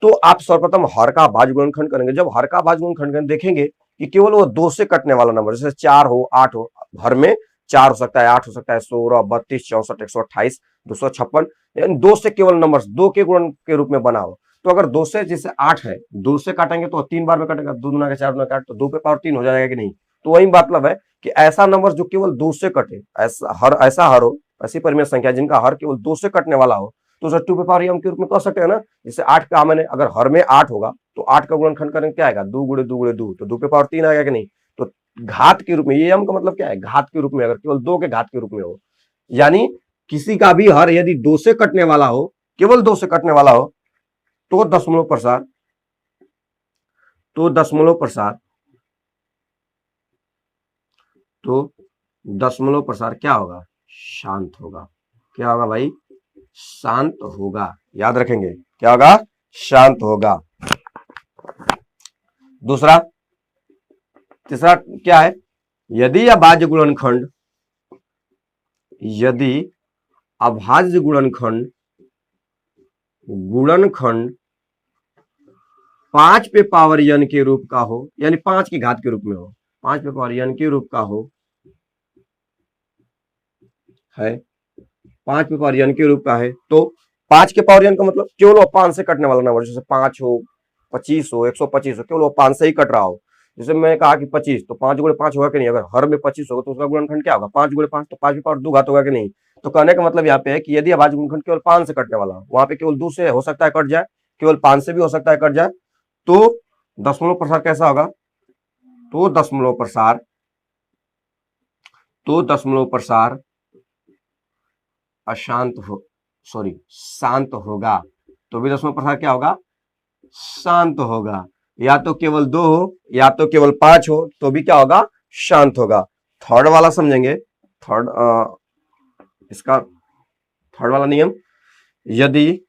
तो आप सर्वप्रथम हर का अभाज्य गुणनखंड करेंगे। जब हर का अभाज्य गुणनखंड करेंगे, देखेंगे कि केवल वो 2 से कटने वाला नंबर, जैसे 4 हो, 8 हो, हर में 4 हो सकता है, 8 हो सकता है, 16, 32, 64, 128, 256, यानी 2 से केवल नंबर 2 के गुणन के रूप में बना हो। तो अगर 2 से, जैसे 8 है, 2 से काटेंगे तो 3 बार में कटेगा, 2 दूना का 4 दूना काट, तो 2 पे पावर 3 हो जाएगा कि नहीं? तो वही मतलब है कि ऐसा नंबर जो केवल 2 से कटे, ऐसा हर हो, ऐसी परिमेय संख्या जिनका हर केवल 2 से कटने वाला हो, तो उसे 2 के रूप में कह सकते हैं ना। जैसे 8 का मैंने, अगर हर में 8 होगा तो 8 का गुणनखंड करेंगे, क्या आएगा? 2 गुणे 2 गुणे 2, तो 2 पे पावर 3 आएगा कि नहीं? तो घात के रूप में, ये का मतलब क्या है? घात के रूप में, अगर केवल 2 के घात के रूप में हो, यानी किसी का भी हर यदि 2 से कटने वाला हो, केवल 2 से कटने वाला हो, तो दशमलव प्रसार क्या होगा? शांत होगा। क्या होगा भाई? शांत होगा, याद रखेंगे, क्या होगा? शांत होगा। तीसरा क्या है? यदि अभाज्य गुणनखंड 5 पे पावर n के रूप का हो, यानी 5 की घात के रूप में हो, 5 पे पावर n के रूप का हो, है 5 पे पावर n के रूप का है, तो 5 के पावर n का मतलब केवल वो 5 से कटने वाला नंबर, जैसे 5 हो, 25 हो, 125 हो, केवल वो 5 से ही कट रहा हो। जैसे मैंने कहा कि 25, तो 5 गुणे 5 होगा कि नहीं? अगर हर में 25 होगा तो उसका गुणनखंड क्या होगा? 5 गुणे 5, तो 5 पे पावर 2 घात होगा कि नहीं? तो कहने का मतलब यहाँ पे है कि यदि अभाज्य गुणनखंड केवल 5 से कटने वाला हो, वहां पे केवल 2 से हो सकता है कट जाए, केवल 5 से भी हो सकता है कट जाए, तो दशमलव प्रसार कैसा होगा? तो दशमलव प्रसार शांत होगा। तो भी दशमलव प्रसार क्या होगा? शांत होगा। या तो केवल 2 हो या तो केवल 5 हो, तो भी क्या होगा? शांत होगा। थर्ड वाला समझेंगे, इसका थर्ड वाला नियम, यदि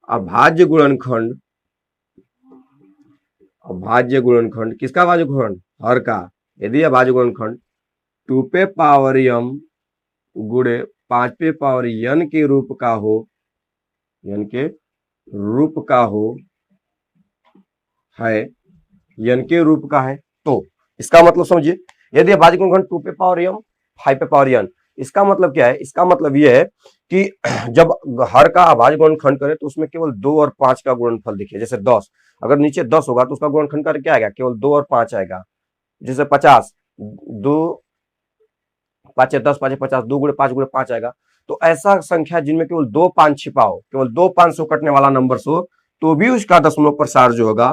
अभाज्य गुणनखंड, किसका अभाज्य गुणनखंड? हर का। यदि अभाज्य गुणनखंड 2 पे पावर m गुणे 5 पे पावर n के रूप का हो, है, n के रूप का है, तो इसका मतलब समझिए, यदि अभाज्य गुणनखंड 2 पे पावर m 5 पे पावर n, इसका मतलब क्या है? इसका मतलब यह है कि जब हर का अभाज्य गुणनखंड करे तो उसमें केवल 2 और 5 का गुणनफल दिखे। जैसे 10, अगर नीचे 10 होगा तो उसका गुणनखंड कर क्या आएगा? केवल 2 और 5 आएगा। जैसे 50, 2 5 10 5 50, 2 गुणे 5 गुणे 5 आएगा। तो ऐसा संख्या जिनमें केवल 2 5 छिपा हो, केवल 2 5 से कटने वाला नंबर हो, तो भी उसका दशमलव प्रसार जो होगा,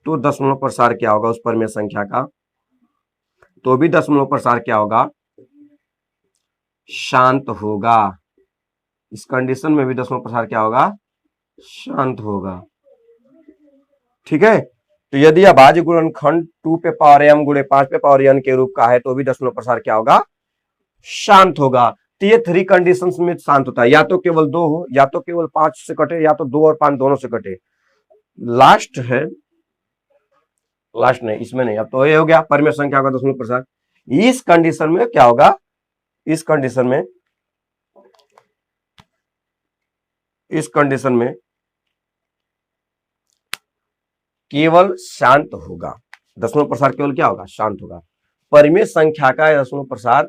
तो दशमलव प्रसार क्या होगा उस परिमेय संख्या का, तो भी दशमलव प्रसार क्या होगा, शांत होगा। इस कंडीशन में भी दशमलव प्रसार क्या होगा, शांत होगा। ठीक है, तो यदि अभाज्य गुणनखंड 2 पे पावर m गुणे 5 पे पावर n के रूप का है तो भी दशमलव प्रसार क्या होगा, शांत होगा। तो ये 3 कंडीशंस में शांत होता है, या तो केवल 2 हो, या तो केवल 5 से कटे, या तो 2 और 5 दोनों से कटे। लास्ट है, लास्ट नहीं, इसमें नहीं। अब तो ये हो गया परिमेय संख्या का दशमलव प्रसार। इस कंडीशन में क्या होगा, इस कंडीशन में केवल शांत होगा। दशमलव प्रसार केवल क्या होगा, शांत होगा। परिमेय संख्या का दशमलव प्रसार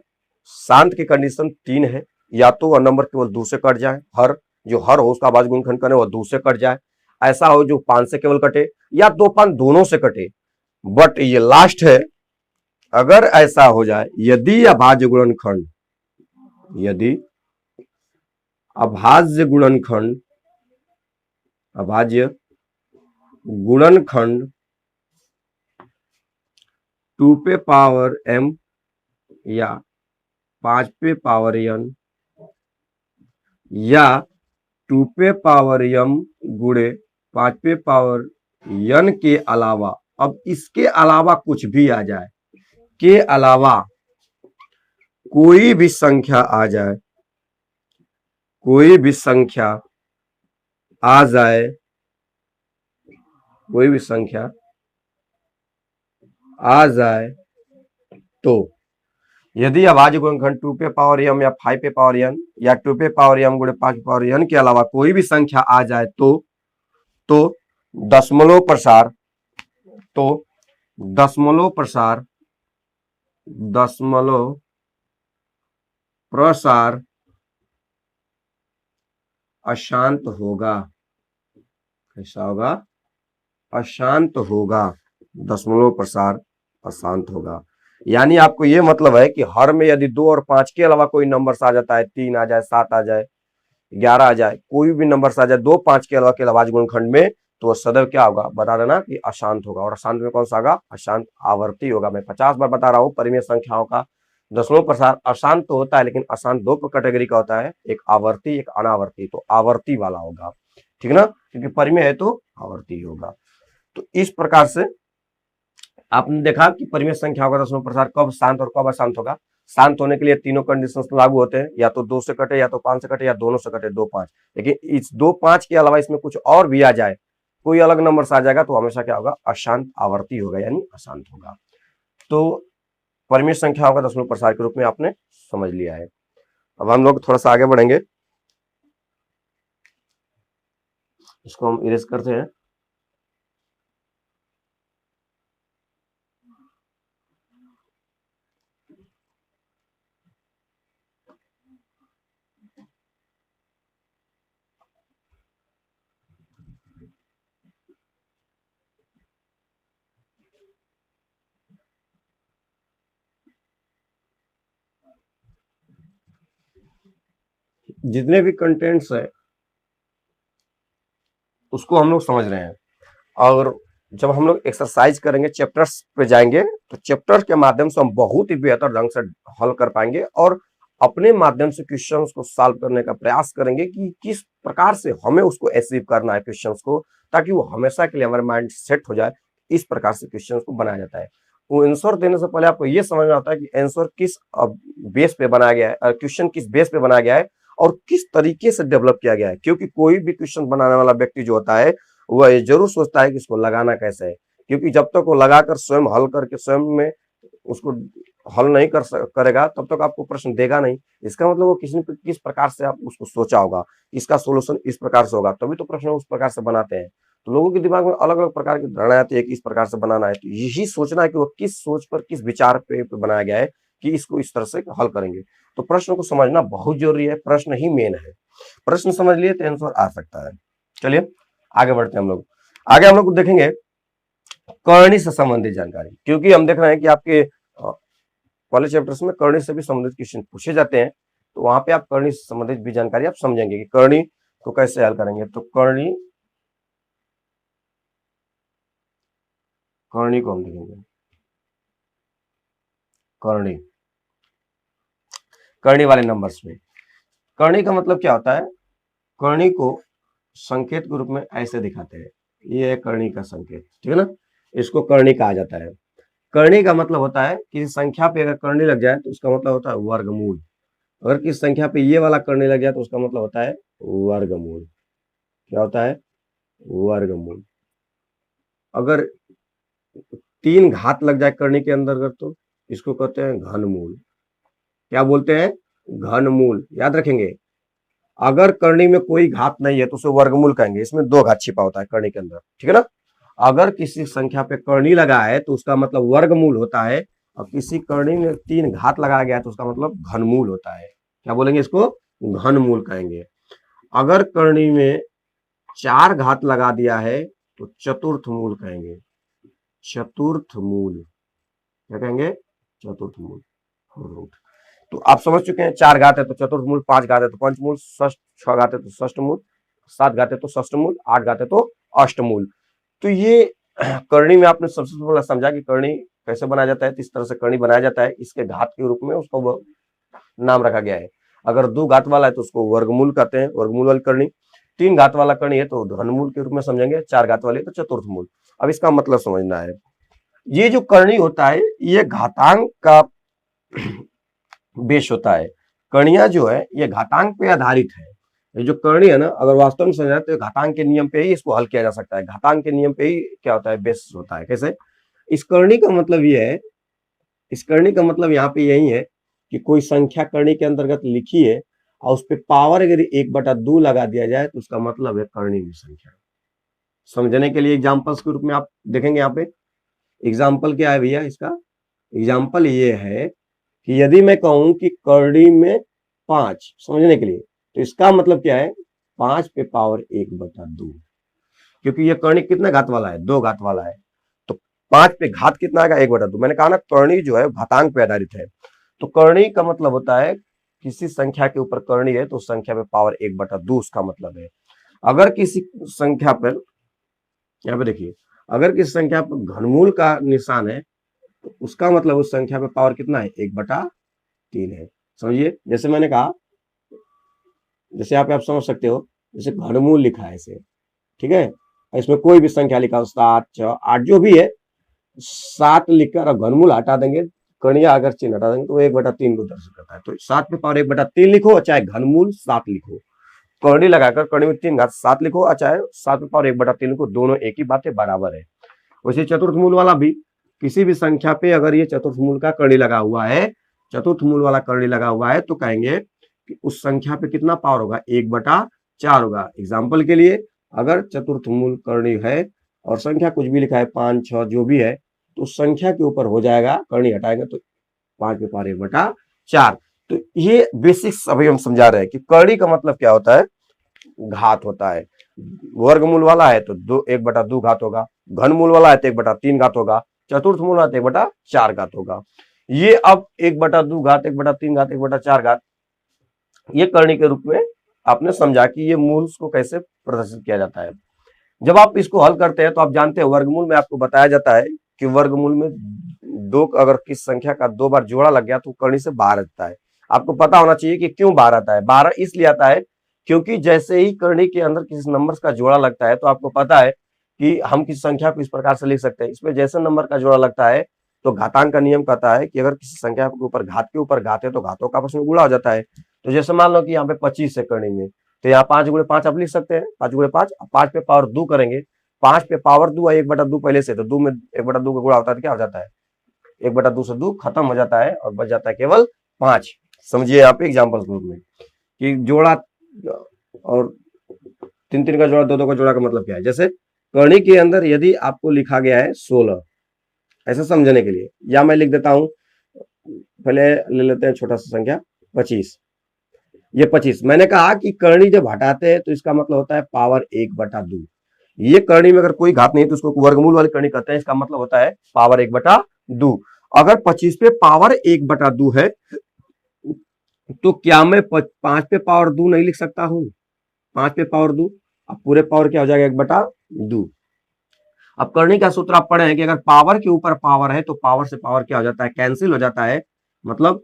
शांत की कंडीशन 3 है, या तो वह नंबर केवल 2 से कट जाए, हर जो हर हो उसका अभाज्य गुणनखंड करें वह 2 से कट जाए, ऐसा हो जो 5 से केवल कटे, या 2 5 दोनों से कटे। बट ये लास्ट है, अगर ऐसा हो जाए, यदि अभाज्य गुणनखंड, यदि अभाज्य गुणनखंड, अभाज्य गुणनखंड 2 पे पावर m या 5 पे पावर n या 2 पे पावर m गुणे 5 पे पावर n के अलावा, अब इसके अलावा कुछ भी आ जाए, के अलावा कोई भी संख्या आ जाए, कोई भी संख्या आ जाए, कोई भी संख्या आ जाए, तो यदि अभाज्य गुणनखंड 2 पे पावर m या 5 पे पावर n या 2 पे पावर m गुणे 5 पे पावर n के अलावा कोई भी संख्या आ जाए, तो दशमलव प्रसार, तो दशमलव प्रसार, दशमलव प्रसार अशांत होगा। कैसा होगा, अशांत होगा। दशमलव प्रसार अशांत होगा। यानी आपको यह मतलब है कि हर में यदि 2 और 5 के अलावा कोई नंबर आ जाता है, 3 आ जाए, 7 आ जाए, 11 आ जाए, कोई भी नंबर आ जाए 2 5 के अलावा के अभाज्य गुणनखंड में, तो सदैव क्या होगा, बता देना कि अशांत होगा। और अशांत में कौन सा होगा, अशांत आवर्ती होगा। मैं 50 बार बता रहा हूं, परिमेय संख्याओं का दशमलव प्रसार अशांत तो होता है, लेकिन अशांत 2 कैटेगरी का होता है, एक आवर्ती एक अनावर्ती। तो आवर्ती वाला होगा, ठीक ना, क्योंकि परिमेय है तो आवर्ती होगा। तो इस प्रकार से आपने देखा कि परिमेय संख्याओं का दशमलव प्रसार कब शांत और कब अशांत होगा। शांत होने के लिए तीनों कंडीशंस लागू होते हैं, या तो 2 से कटे, या तो 5 से कटे, या दोनों से कटे, 2 5। लेकिन इस 2 5 के अलावा इसमें कुछ और भी आ जाए, कोई अलग नंबर से आ जाएगा, तो हमेशा क्या होगा, अशांत आवर्ती होगा, यानी अशांत होगा। तो परिमेय संख्याओं का दशमलव प्रसार के रूप में आपने समझ लिया है। अब हम लोग थोड़ा सा आगे बढ़ेंगे, इसको हम इरेज करते हैं। जितने भी कंटेंट्स है उसको हम लोग समझ रहे हैं, और जब हम लोग एक्सरसाइज करेंगे, चैप्टर्स पे जाएंगे, तो चैप्टर के माध्यम से हम बहुत ही बेहतर ढंग से हल कर पाएंगे, और अपने माध्यम से क्वेश्चंस को सॉल्व करने का प्रयास करेंगे कि किस प्रकार से हमें उसको अचीव करना है क्वेश्चंस को, ताकि वो हमेशा के लिए हमारे माइंड सेट हो जाए। इस प्रकार से क्वेश्चंस को बनाया जाता है। वो आंसर देने से पहले आपको ये समझना होता है कि आंसर किस बेस पे बनाया गया है, क्वेश्चन किस बेस पे बनाया गया है, और किस तरीके से डेवलप किया गया है। क्योंकि कोई भी क्वेश्चन बनाने वाला व्यक्ति जो होता है, वह ये जरूर सोचता है कि इसको लगाना कैसे है, क्योंकि जब तक वो लगाकर स्वयं हल करके स्वयं में उसको हल नहीं करेगा, तब तक आपको प्रश्न देगा नहीं। इसका मतलब वो किस प्रकार से आप उसको सोचा होगा, इसका सोल्यूशन इस प्रकार से होगा, तभी तो प्रश्न उस प्रकार से बनाते हैं। तो लोगों के दिमाग में अलग अलग प्रकार की धारणा आती है कि इस प्रकार से बनाना है, तो यही सोचना है कि वो किस सोच पर, किस विचार पे बनाया गया है कि इसको इस तरह से हल करेंगे। तो प्रश्न को समझना बहुत जरूरी है, प्रश्न ही मेन है। प्रश्न समझ लिए तो आंसर आ सकता है। चलिए आगे बढ़ते हैं हम लोग। आगे हम लोग देखेंगे करणी से संबंधित जानकारी, क्योंकि हम देख रहे हैं कि आपके पहले चैप्टर्स में करणी से भी संबंधित क्वेश्चन पूछे जाते हैं। तो वहां पे आप करनी से संबंधित भी जानकारी आप समझेंगे कि करनी को कैसे हल करेंगे। तो करनी को हम लिखेंगे करनी, करनी वाले नंबर्स में। करनी का मतलब क्या होता है, करनी को संकेत के रूप में ऐसे दिखाते हैं, ये है करनी का संकेत, ठीक है ना, इसको करनी कहा जाता है। करनी का मतलब होता है किसी संख्या पे अगर करनी लग जाए तो उसका मतलब होता है वर्गमूल। अगर किसी संख्या पे ये वाला करनी लग जाए तो उसका मतलब होता है वर्गमूल। क्या होता है, वर्गमूल। अगर 3 घात लग जाए करनी के अंतर्गत तो इसको कहते हैं घनमूल। क्या बोलते हैं, घनमूल, याद रखेंगे। अगर करनी में कोई घात नहीं है तो उसे वर्गमूल कहेंगे, इसमें 2 घात छिपा होता है करनी के अंदर, ठीक है ना। अगर किसी संख्या पे करनी लगा है तो उसका मतलब वर्गमूल होता है, और किसी करनी में 3 घात लगाया गया है तो उसका मतलब घनमूल होता है। क्या बोलेंगे, इसको घनमूल कहेंगे। अगर करनी में 4 घात लगा दिया है तो चतुर्थ मूल कहेंगे, चतुर्थ मूल। क्या कहेंगे, चतुर्थ मूल। तो आप समझ चुके हैं, 4 घात है तो चतुर्थ मूल, 5 घात है तो पंचमूल, 6 घात है तो षष्ठ मूल, 7 घात है तो षष्ठ मूल, 8 घात है तो अष्टमूल। तो ये करनी में आपने सबसे पहले समझा कि करनी कैसे बनाया जाता है, तो इस तरह से करनी बनाया जाता है, इसके घात के रूप में उसको नाम रखा गया है। अगर 2 घात वाला है तो उसको वर्गमूल कहते हैं, वर्गमूल वाली करनी। 3 घात वाला करनी है तो घनमूल के रूप में समझेंगे, 4 घात वाली तो चतुर्थ मूल। अब इसका मतलब समझना है, ये जो करनी होता है ये घातांक का बेस होता है। कणियां जो है ये घातांक पे आधारित है। ये जो करनी है ना, अगर वास्तव में समझना तो घातांक के नियम पे ही इसको हल किया जा सकता है। घातांक के नियम पे ही क्या होता है, बेस होता है। कैसे, इस करनी का मतलब ये है, इस करनी का मतलब यहाँ पे यही है कि कोई संख्या करनी के अंतर्गत लिखी है और उस पर पावर अगर 1/2 लगा दिया जाए तो उसका मतलब है करनी में संख्या। समझने के लिए एग्जाम्पल्स के रूप में आप देखेंगे, यहाँ पे एग्जाम्पल क्या है भैया, इसका एग्जाम्पल ये है कि यदि मैं कहूं कि करनी में 5, समझने के लिए, तो इसका मतलब क्या है, 5 पे पावर 1/2, क्योंकि ये करनी कितना घात वाला है, 2 घात वाला है, तो 5 पे घात कितना आएगा, 1/2। मैंने कहा ना करनी जो है घातांक पे आधारित है, तो करनी का मतलब होता है किसी संख्या के ऊपर करनी है तो उस संख्या पे पावर 1/2 उसका मतलब है। अगर किसी संख्या पर, यहाँ पे देखिए, अगर किसी संख्या पर घनमूल का निशान है तो उसका मतलब उस संख्या पे पावर कितना है, 1/3 है। समझिए, जैसे मैंने कहा, जैसे आप समझ सकते हो, जैसे घनमूल लिखा है इसे, ठीक है, इसमें कोई भी संख्या लिखा हो, 7, 6, 8 जो भी है, 7 लिखकर अब घनमूल हटा देंगे, कणिया अगर चिन्ह हटा देंगे तो 1/3 को दर्शित करता है। तो 7 पे पावर 1/3 लिखो, चाहे घनमूल 7 लिखो, करनी लगाकर करनी में 3 घात 7 लिखो, और चाहे 7 पे पावर 1/3 लिखो, दोनों एक ही बात है, बराबर है। वैसे चतुर्थ मूल वाला भी, किसी भी संख्या पे अगर ये चतुर्थ मूल का करनी लगा हुआ है, चतुर्थ मूल वाला करनी लगा हुआ है, तो कहेंगे कि उस संख्या पे कितना पावर होगा, 1/4 होगा। एग्जाम्पल के लिए, अगर चतुर्थ मूल करनी है और संख्या कुछ भी लिखा है, 5, 6 जो भी है, तो उस संख्या के ऊपर हो जाएगा, करनी हटाएंगे तो 5 पे पावर 1/4। तो ये बेसिक्स अभी हम समझा रहे हैं कि करनी का मतलब क्या होता है, घात होता है। वर्गमूल वाला है तो 1/2 घात होगा, घनमूल वाला है तो 1/3 घात होगा, चतुर्थ मूल वाला 1/4 घात होगा। ये अब 1/2 घात, 1/3 घात, 1/4 घात, ये करनी के रूप में आपने समझा कि ये मूल्स को कैसे प्रदर्शित किया जाता है। जब आप इसको हल करते हैं तो आप जानते हैं वर्गमूल में आपको बताया जाता है कि वर्गमूल में 2, अगर किस संख्या का 2 बार जोड़ा लग गया तो करनी से बाहर आता है। आपको पता होना चाहिए कि क्यों बाहर आता है। बाहर इसलिए आता है क्योंकि जैसे ही करनी के अंदर किसी नंबर का जोड़ा लगता है तो आपको पता है कि हम किसी संख्या को इस प्रकार से लिख सकते हैं, इसमें जैसे नंबर का जोड़ा लगता है तो घातांक का नियम कहता है कि अगर किसी संख्या के ऊपर घात है तो घातों का आपस में गुणा हो जाता है। तो जैसे मान लो कि यहाँ पे 25 है करनी में, तो यहाँ 5 × 5 आप लिख सकते हैं, 5 × 5, 5 पे पावर 2 करेंगे, 5 पे पावर 2 है 1/2 पहले से, तो 2 में 1/2 का गुणा होता है तो क्या हो जाता है, 1/2 से 2 खत्म हो जाता है और बच जाता है केवल 5। समझिए यहाँ पे एग्जाम्पल के रूप में कि जोड़ा और 3 का जोड़ा, 2 का जोड़ा का मतलब क्या है। जैसे करनी के अंदर यदि आपको लिखा गया है 16, ऐसे समझने के लिए, या मैं लिख देता हूं, पहले ले लेते हैं छोटा सा संख्या 25। ये 25 मैंने कहा कि करनी जब हटाते हैं तो इसका मतलब होता है पावर 1/2। ये करनी में अगर कोई घात नहीं तो उसको वर्गमूल वाली करनी कहते हैं, इसका मतलब होता है पावर 1/2। अगर 25 पे पावर 1/2 है तो क्या मैं 5 पे पावर 2 नहीं लिख सकता हूं? 5 पे पावर 2, अब पूरे पावर क्या हो जाएगा 1/2। अब करनी का सूत्र आप पढ़े हैं कि अगर पावर के ऊपर पावर है तो पावर से पावर क्या हो जाता है, कैंसिल हो जाता है। मतलब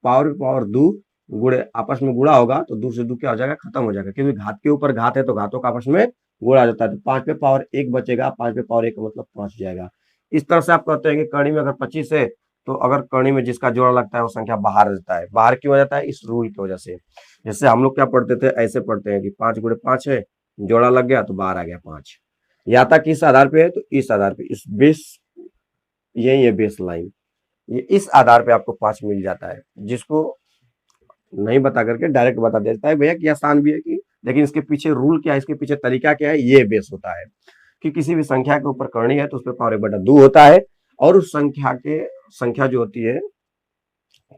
पावर पे पावर 2 गुणे आपस में गुणा होगा तो 2 से 2 क्या हो जाएगा, खत्म हो जाएगा, क्योंकि घात के ऊपर घात है तो घातों का आपस में गुणा आ जाता है। तो 5 पे पावर 1 बचेगा, 5 पे पावर 1 का मतलब 5 हो जाएगा। इस तरह से आप कहते हैं कि करनी में अगर 25 है तो अगर करनी में जिसका जोड़ा लगता है वो संख्या बाहर रहता है। बाहर क्यों हो जाता है, इस रूल की वजह से। जैसे हम लोग क्या पढ़ते थे, ऐसे पढ़ते हैं कि 5 गुणे 5 है, जोड़ा लग गया तो बाहर आ गया 5। या तक किस आधार पे है, तो इस आधार पे, इस बेस, यही है बेस लाइन, ये इस आधार पे आपको 5 मिल जाता है, जिसको नहीं बता करके डायरेक्ट बता देता है भैया कि आसान भी है कि, लेकिन इसके पीछे रूल क्या है, इसके पीछे तरीका क्या है, ये बेस होता है कि किसी भी संख्या के ऊपर करनी है तो उस पर पावर 1/2 होता है, और उस संख्या जो होती है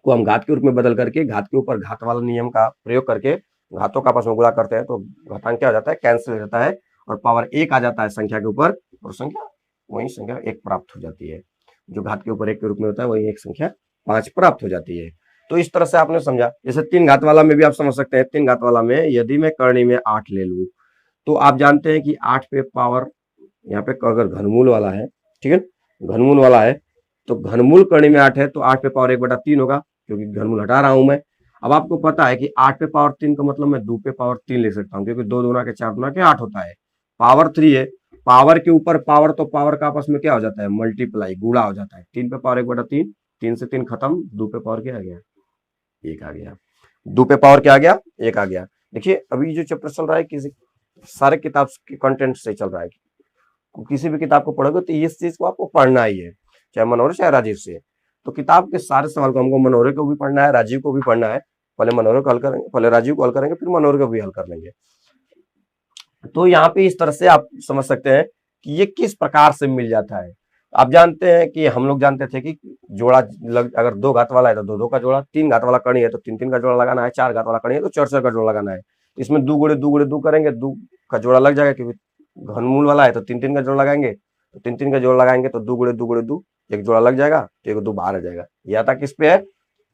को हम घात के रूप में बदल करके घात के ऊपर घात वाला नियम का प्रयोग करके घातों का आपस में गुणा करते हैं तो घातांक क्या हो जाता है, कैंसिल हो जाता है, और पावर 1 आ जाता है संख्या के ऊपर, और संख्या वही संख्या 1 प्राप्त हो जाती है। जो घात के ऊपर 1 के रूप में होता है वही एक संख्या 5 प्राप्त हो जाती है। तो इस तरह से आपने समझा। जैसे 3 घात वाला में भी आप समझ सकते हैं। 3 घात वाला में यदि मैं करनी में 8 ले लूं तो आप जानते हैं कि 8 पे पावर, यहाँ पे अगर घनमूल वाला है, ठीक है, घनमूल वाला है तो घनमूल करनी में 8 है तो 8 पे पावर 1/3 होगा, क्योंकि घनमूल हटा रहा हूं मैं। अब आपको पता है कि 8 पे पावर 3 का मतलब मैं 2 पे पावर 3 लिख सकता हूँ, क्योंकि 2 दूना के 4 दूना के 8 होता है। पावर 3 है, पावर के ऊपर पावर, तो पावर का आपस में क्या हो जाता है, मल्टीप्लाई, गुणा हो जाता है। 3 पे पावर 1/3, 3 से 3 खत्म, 2 पे पावर क्या आ गया, 1 आ गया। 2 पे पावर क्या आ गया, 1 आ गया। देखिए अभी जो चैप्टर चल रहा है किसी सारे किताब के कंटेंट से चल रहा है, किसी भी किताब को पढ़ोगे तो इस चीज को आपको पढ़ना ही है, चाहे मनोहर चाहे राजीव से। तो किताब के सारे सवाल को हमको मनोहर को भी पढ़ना है, राजीव को भी पढ़ना है। पहले मनोहर को हल करेंगे, पहले राजीव को हल करेंगे, फिर मनोहर को भी हल कर लेंगे। तो यहाँ पे इस तरह से आप समझ सकते हैं कि ये किस प्रकार से मिल जाता है। आप जानते हैं कि हम लोग जानते थे कि जोड़ा अगर 2 घात वाला है तो 2 2 का जोड़ा, 3 घात वाला कड़ी है तो 3 3 का जोड़ा लगाना है, 4 घात वाला कड़ी है तो 4 4 का जोड़ा लगाना है। इसमें 2 गुणे 2 गुणे 2 करेंगे, 2 का जोड़ा लग जाएगा, क्योंकि घनमूल वाला है तो 3 3 का जोड़ा लगाएंगे, तो 3 3 का जोड़ा लगाएंगे तो 2 गुणे 2 गुणे 2, एक जोड़ा लग जाएगा तो एक 2 बाहर आ जाएगा। यह आता किस पे है,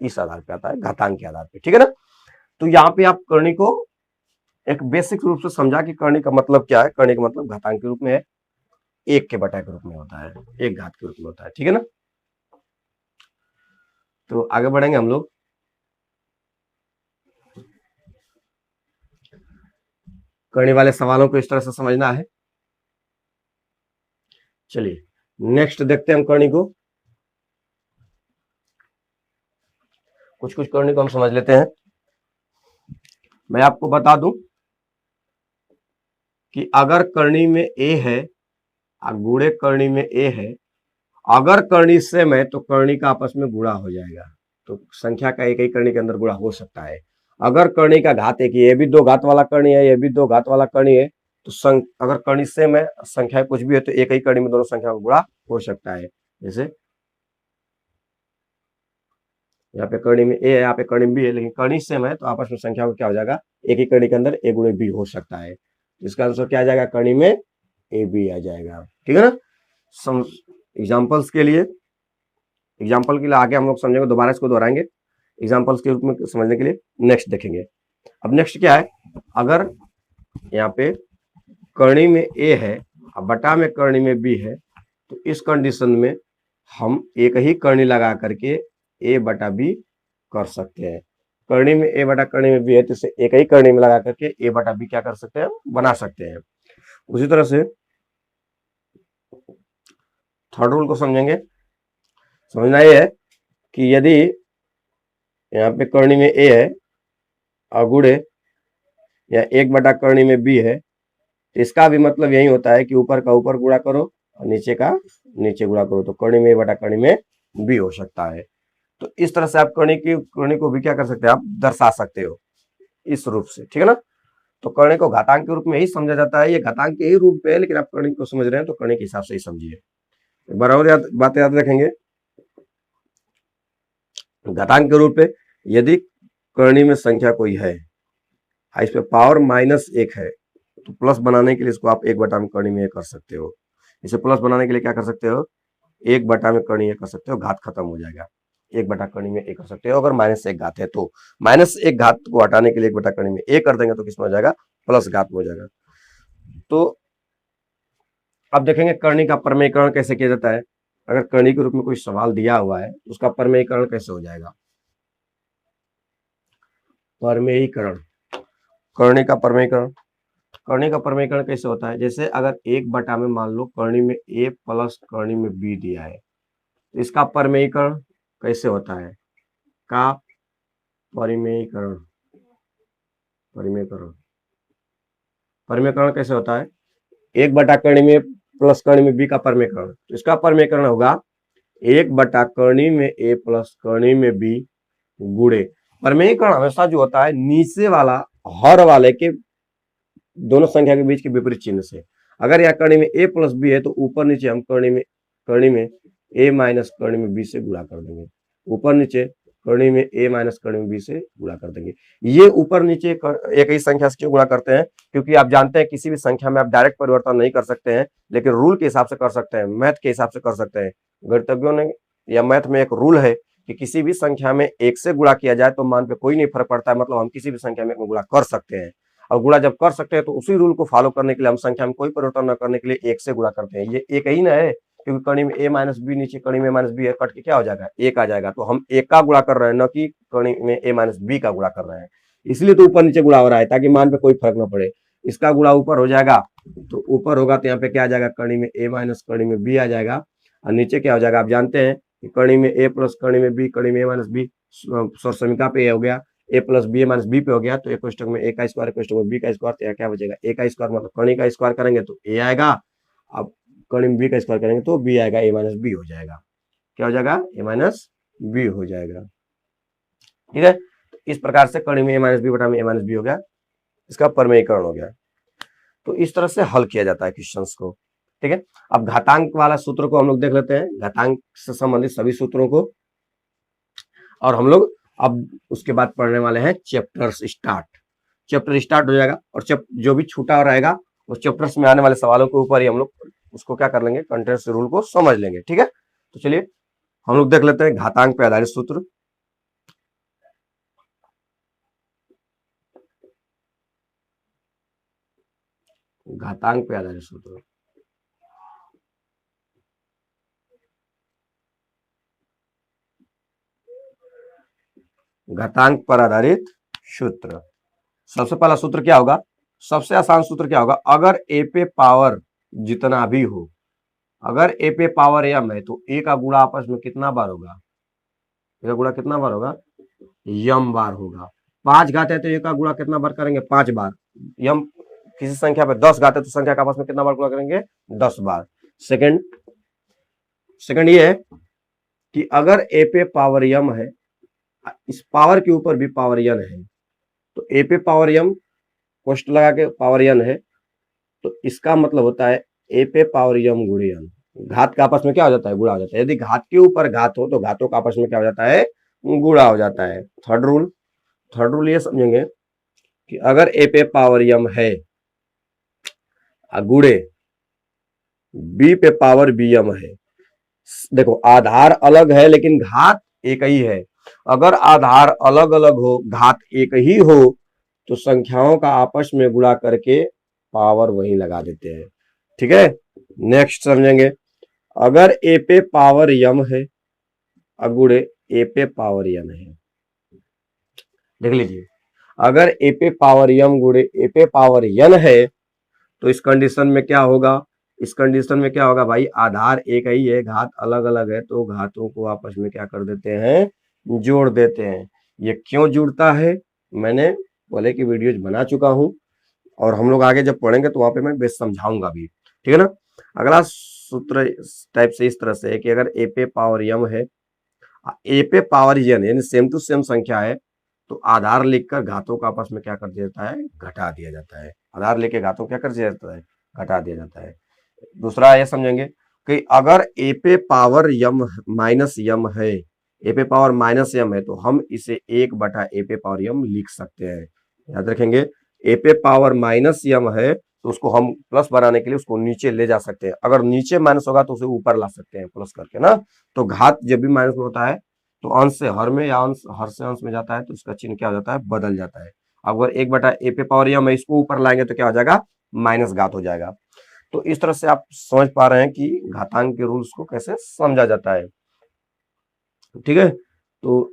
इस आधार पे आता है, घातांक के आधार पे, ठीक है ना। तो यहाँ पे आप करनी को एक बेसिक रूप से समझा कि करनी का मतलब क्या है। करनी का मतलब घातांक के रूप में है, 1 के बटा के रूप में होता है, 1 घात के रूप में होता है, ठीक है ना। तो आगे बढ़ेंगे हम लोग। करने वाले सवालों को इस तरह से समझना है। चलिए नेक्स्ट देखते हैं हम करनी को। कुछ कुछ करनी को हम समझ लेते हैं। मैं आपको बता दूं कि अगर करनी में ए है, गुणे करनी में ए है, अगर करनी सेम है तो करनी का आपस में गुणा हो जाएगा, तो संख्या का एक ही करनी के अंदर गुणा हो सकता है। अगर करनी का घात एक, ये भी 2 घात वाला करनी है, ये भी 2 घात वाला करनी है, तो अगर करनी सेम है, संख्या कुछ भी है, तो एक ही करनी में दोनों संख्या का गुणा हो सकता है। जैसे यहाँ पे करनी में ए है, यहाँ पे करनी में बी है, लेकिन करनी सेम है तो आपस में संख्या को क्या हो जाएगा, एक ही करनी के अंदर ए गुणे बी हो सकता है। इसका आंसर क्या आ जाएगा, करनी में ए बी आ जाएगा, ठीक है ना। एग्जाम्पल्स के लिए, एग्जाम्पल के लिए आगे हम लोग समझेंगे, दोबारा इसको दोहराएंगे एग्जाम्पल्स के रूप में समझने के लिए। नेक्स्ट देखेंगे। अब नेक्स्ट क्या है, अगर यहाँ पे करनी में ए है और बटा में करनी में बी है, तो इस कंडीशन में हम एक ही करनी लगा करके ए बटा बी कर सकते हैं। करनी में ए बटा करनी में बी है तो इसे एक ही करनी में लगा करके ए बटा बी क्या कर सकते हैं, बना सकते हैं। उसी तरह से थर्ड रूल को समझेंगे। समझना ये है कि यदि यहाँ पे करनी में ए है और गुणे या 1 बटा करनी में बी है, तो इसका भी मतलब यही होता है कि ऊपर का ऊपर गुणा करो और नीचे का नीचे गुणा करो, तो करनी में ए बटा करनी में बी हो सकता है। तो इस तरह से आप करनी को भी क्या कर सकते हैं, आप दर्शा सकते हो इस रूप से, ठीक है ना। तो करनी को घातांक के रूप में ही समझा जाता है, ये घातांक के ही रूप पे है, लेकिन आप करनी को समझ रहे हैं तो करनी के हिसाब से ही समझिए। बराबर बात याद रखेंगे। घातांक के रूप पे यदि करनी में संख्या कोई है, इस पे पावर -1 है, तो प्लस बनाने के लिए इसको आप 1 बटा में करनी में कर सकते हो। इसे प्लस बनाने के लिए क्या कर सकते हो, 1 बटा में करनी कर सकते हो, घात खत्म हो जाएगा। एक बटा कर्णी में ए कर सकते हो। अगर माइनस एक घात है तो माइनस एक घात को हटाने के लिए एक बटा कर्णी में ए कर देंगे तो किसमें हो जाएगा, प्लस घात में हो जाएगा। तो अब देखेंगे कर्णी का परमेयीकरण कैसे किया जाता है। अगर कर्णी के रूप में कोई सवाल दिया हुआ है तो उसका परमेयीकरण कैसे हो जाएगा। परमेयीकरण, कर्णी का परमेयीकरण, कर्णी का परमेयीकरण कैसे होता है, जैसे अगर एक बटा में मान लो कर्णी में ए प्लस कर्णी में बी दिया है तो इसका परमेयीकरण कैसे होता है, का परिमेयीकरण, परिमेयीकरण, परिमेयीकरण कैसे होता है, एक बटा कर्णी में प्लस कर्णी में बी का परमेयीकरण, तो इसका परमेयीकरण होगा एक बटा कर्णी में ए प्लस कर्णी में बी गुणे, परमेयीकरण हमेशा जो होता है नीचे वाला हर वाले के दोनों संख्या के बीच के विपरीत चिन्ह से। अगर यह कर्णी में ए प्लस बी है तो ऊपर नीचे हम कर्णी में ए माइनस कर्णी में बी से गुणा कर देंगे, ऊपर नीचे कर्णी में ए माइनस कर्णी में बी से गुणा कर देंगे। ये ऊपर नीचे एक ही संख्या से क्यों गुणा करते हैं, क्योंकि आप जानते हैं किसी भी संख्या में आप डायरेक्ट परिवर्तन नहीं कर सकते हैं, लेकिन रूल के हिसाब से कर सकते हैं, मैथ के हिसाब से कर सकते हैं। गणितज्ञों ने या मैथ में एक रूल है कि किसी भी संख्या में एक से गुणा किया जाए तो मान पे कोई नहीं फर्क पड़ता है, मतलब हम किसी भी संख्या में गुणा कर सकते हैं। और गुणा जब कर सकते हैं तो उसी रूल को फॉलो करने के लिए हम संख्या में कोई परिवर्तन न करने के लिए एक से गुणा करते हैं। ये एक ही ना है, क्योंकि कड़ी में ए माइनस बी, नीचे कड़ी में माइनस बी है, कट के क्या हो जाएगा, एक आ जाएगा। तो हम एक का गुणा कर रहे हैं, न कि कड़ी में ए माइनस बी का गुणा कर रहे हैं, इसलिए तो ऊपर नीचे गुणा हो रहा है ताकि मान पे कोई फर्क न पड़े। इसका गुणा ऊपर हो जाएगा तो ऊपर होगा तो यहाँ पे क्या आ जाएगा, कड़ी में ए माइनस कड़ी में बी आ जाएगा, और नीचे क्या हो जाएगा, आप जानते हैं कि कड़ी में ए प्लस कड़ी में बी, कड़ी में ए माइनस बी, समीका पे हो गया, ए प्लस बी माइनस बी पे हो गया, तो एक कोष्टक में ए का स्क्वायर, एक कोष्टक में बी का स्क्वायर, तो क्या बचेगा, ए का स्क्वायर, मतलब कणी का स्क्वायर करेंगे तो ए आएगा, अब कणी में बी का स्क्वायर करेंगे तो बी आएगा, ए माइनस बी हो जाएगा, क्या हो जाएगा, ए माइनस बी हो जाएगा। ठीक है, तो इस प्रकार से कणी में ए माइनस बी बटा में ए माइनस बी हो गया, इसका परमेयीकरण हो गया। तो इस तरह से हल किया जाता है क्वेश्चंस को। ठीक है, अब घातांक वाला सूत्र को हम लोग देख लेते हैं, घातांक से संबंधित सभी सूत्रों को, और हम लोग अब उसके बाद पढ़ने वाले हैं चैप्टर्स स्टार्ट। चैप्टर स्टार्ट हो जाएगा और जो भी छूटा रहेगा उस चैप्टर्स में आने वाले सवालों के ऊपर ही हम लोग उसको क्या कर लेंगे, कंटेंट्स रूल को समझ लेंगे। ठीक है, तो चलिए हम लोग देख लेते हैं घातांक पे आधारित सूत्र। घातांक पे आधारित सूत्र, घातांक पर आधारित सूत्र। सबसे पहला सूत्र क्या होगा, सबसे आसान सूत्र क्या होगा, अगर ए पे पावर जितना भी हो, अगर ए पे पावर m है तो ए का गुणा आपस में कितना बार होगा, ए का गुणा कितना बार होगा, यम बार होगा। 5 घात है तो ए का गुणा कितना बार करेंगे, 5 बार। यम किसी संख्या पे 10 घात है तो संख्या का आपस में कितना बार गुणा करेंगे, 10 बार। सेकंड ये है कि अगर ए पे पावर m है, इस पावर के ऊपर भी पावर n है, तो ए पे पावर m कोष्ट लगा के पावर n है, तो इसका मतलब होता है ए पे पावर m गुणे n, घात का आपस में क्या हो जाता है, गुणा हो जाता है। यदि घात के ऊपर घात हो तो घातों का आपस में क्या हो जाता है, गुणा हो जाता है। थर्ड रूल ये समझेंगे कि अगर ए पे पावर m है गुणे बी पे पावर bm है, देखो आधार अलग है लेकिन घात एक ही है। अगर आधार अलग अलग हो, घात एक ही हो, तो संख्याओं का आपस में गुणा करके पावर वहीं लगा देते हैं। ठीक है, नेक्स्ट समझेंगे, अगर ए पे पावर m है गुणे ए पे पावर n है, देख लीजिए, अगर ए पे पावर m गुणे ए पे पावर n है तो इस कंडीशन में क्या होगा, इस कंडीशन में क्या होगा भाई, आधार एक ही है, घात अलग अलग है, तो घातों को आपस में क्या कर देते हैं, जोड़ देते हैं। ये क्यों जुड़ता है, मैंने पहले की वीडियोज बना चुका हूं और हम लोग आगे जब पढ़ेंगे तो वहां पे मैं बेस समझाऊंगा भी। ठीक है ना। अगला सूत्र टाइप से इस तरह से है कि अगर ए पे पावर m है, ए पे पावर n यानी सेम टू सेम संख्या है, तो आधार लिखकर घातों का आपस में क्या कर दिया जाता है, घटा दिया जाता है। आधार लेके घातों क्या कर दिया जाता है, घटा दिया जाता है। दूसरा ये समझेंगे कि अगर ए पे पावर m माइनस m है, ए पे पावर माइनस m है, तो हम इसे 1 बटा ए पे पावर m लिख सकते हैं। याद रखेंगे, ए पे पावर माइनस m है तो उसको हम प्लस बनाने के लिए उसको नीचे ले जा सकते हैं, अगर नीचे माइनस होगा तो उसे ऊपर ला सकते हैं प्लस करके ना। तो घात जब भी माइनस में होता है तो अंश से हर में या अंश हर से अंश में जाता है तो इसका चिन्ह क्या हो जाता है, बदल जाता है। अगर 1/a पे पावर m है, इसको ऊपर लाएंगे तो क्या हो जाएगा, माइनस घात हो जाएगा। तो इस तरह से आप समझ पा रहे हैं कि घातांक के रूल्स को कैसे समझा जाता है। ठीक है, तो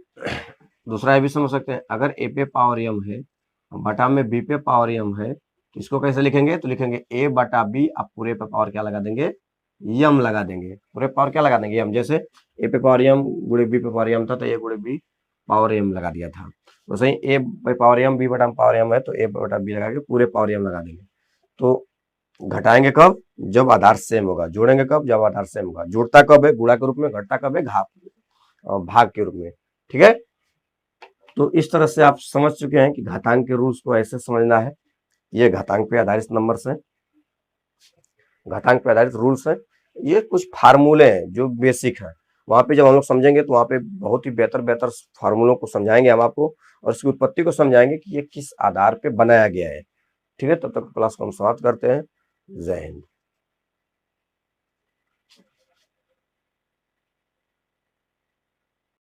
दूसरा ये भी समझ सकते हैं, अगर a पे पावर m है बटा में b पे पावर m है तो इसको कैसे लिखेंगे, तो लिखेंगे a बटा b, आप पूरे पे पावर क्या लगा देंगे, m लगा देंगे, पूरे पावर क्या लगा देंगे m, जैसे a पे पावर m गुणे b पे पावर m था तो a गुणे b पावर m लगा दिया था, तो सही a पे पावर m b बटा पावर m है तो a बटा b लगा के पूरे पावर m लगा देंगे। तो घटाएंगे कब, जब आधार सेम होगा, जोड़ेंगे कब, जब आधार सेम होगा। जुड़ता कब है, गुणा के रूप में, घटता कब है, भाग के रूप में। ठीक है, तो इस तरह से आप समझ चुके हैं कि घातांक के रूल्स को ऐसे समझना है। ये घातांक पे आधारित नंबर्स हैं, घातांक पे आधारित रूल्स हैं। ये कुछ फार्मूले हैं जो बेसिक है, वहां पे जब हम लोग समझेंगे तो वहां पे बहुत ही बेहतर बेहतर फार्मूलों को समझाएंगे हम आपको, और इसकी उत्पत्ति को समझाएंगे कि ये किस आधार पे बनाया गया है। ठीक है, तब तक क्लास को हम समाप्त करते हैं। जय हिंद।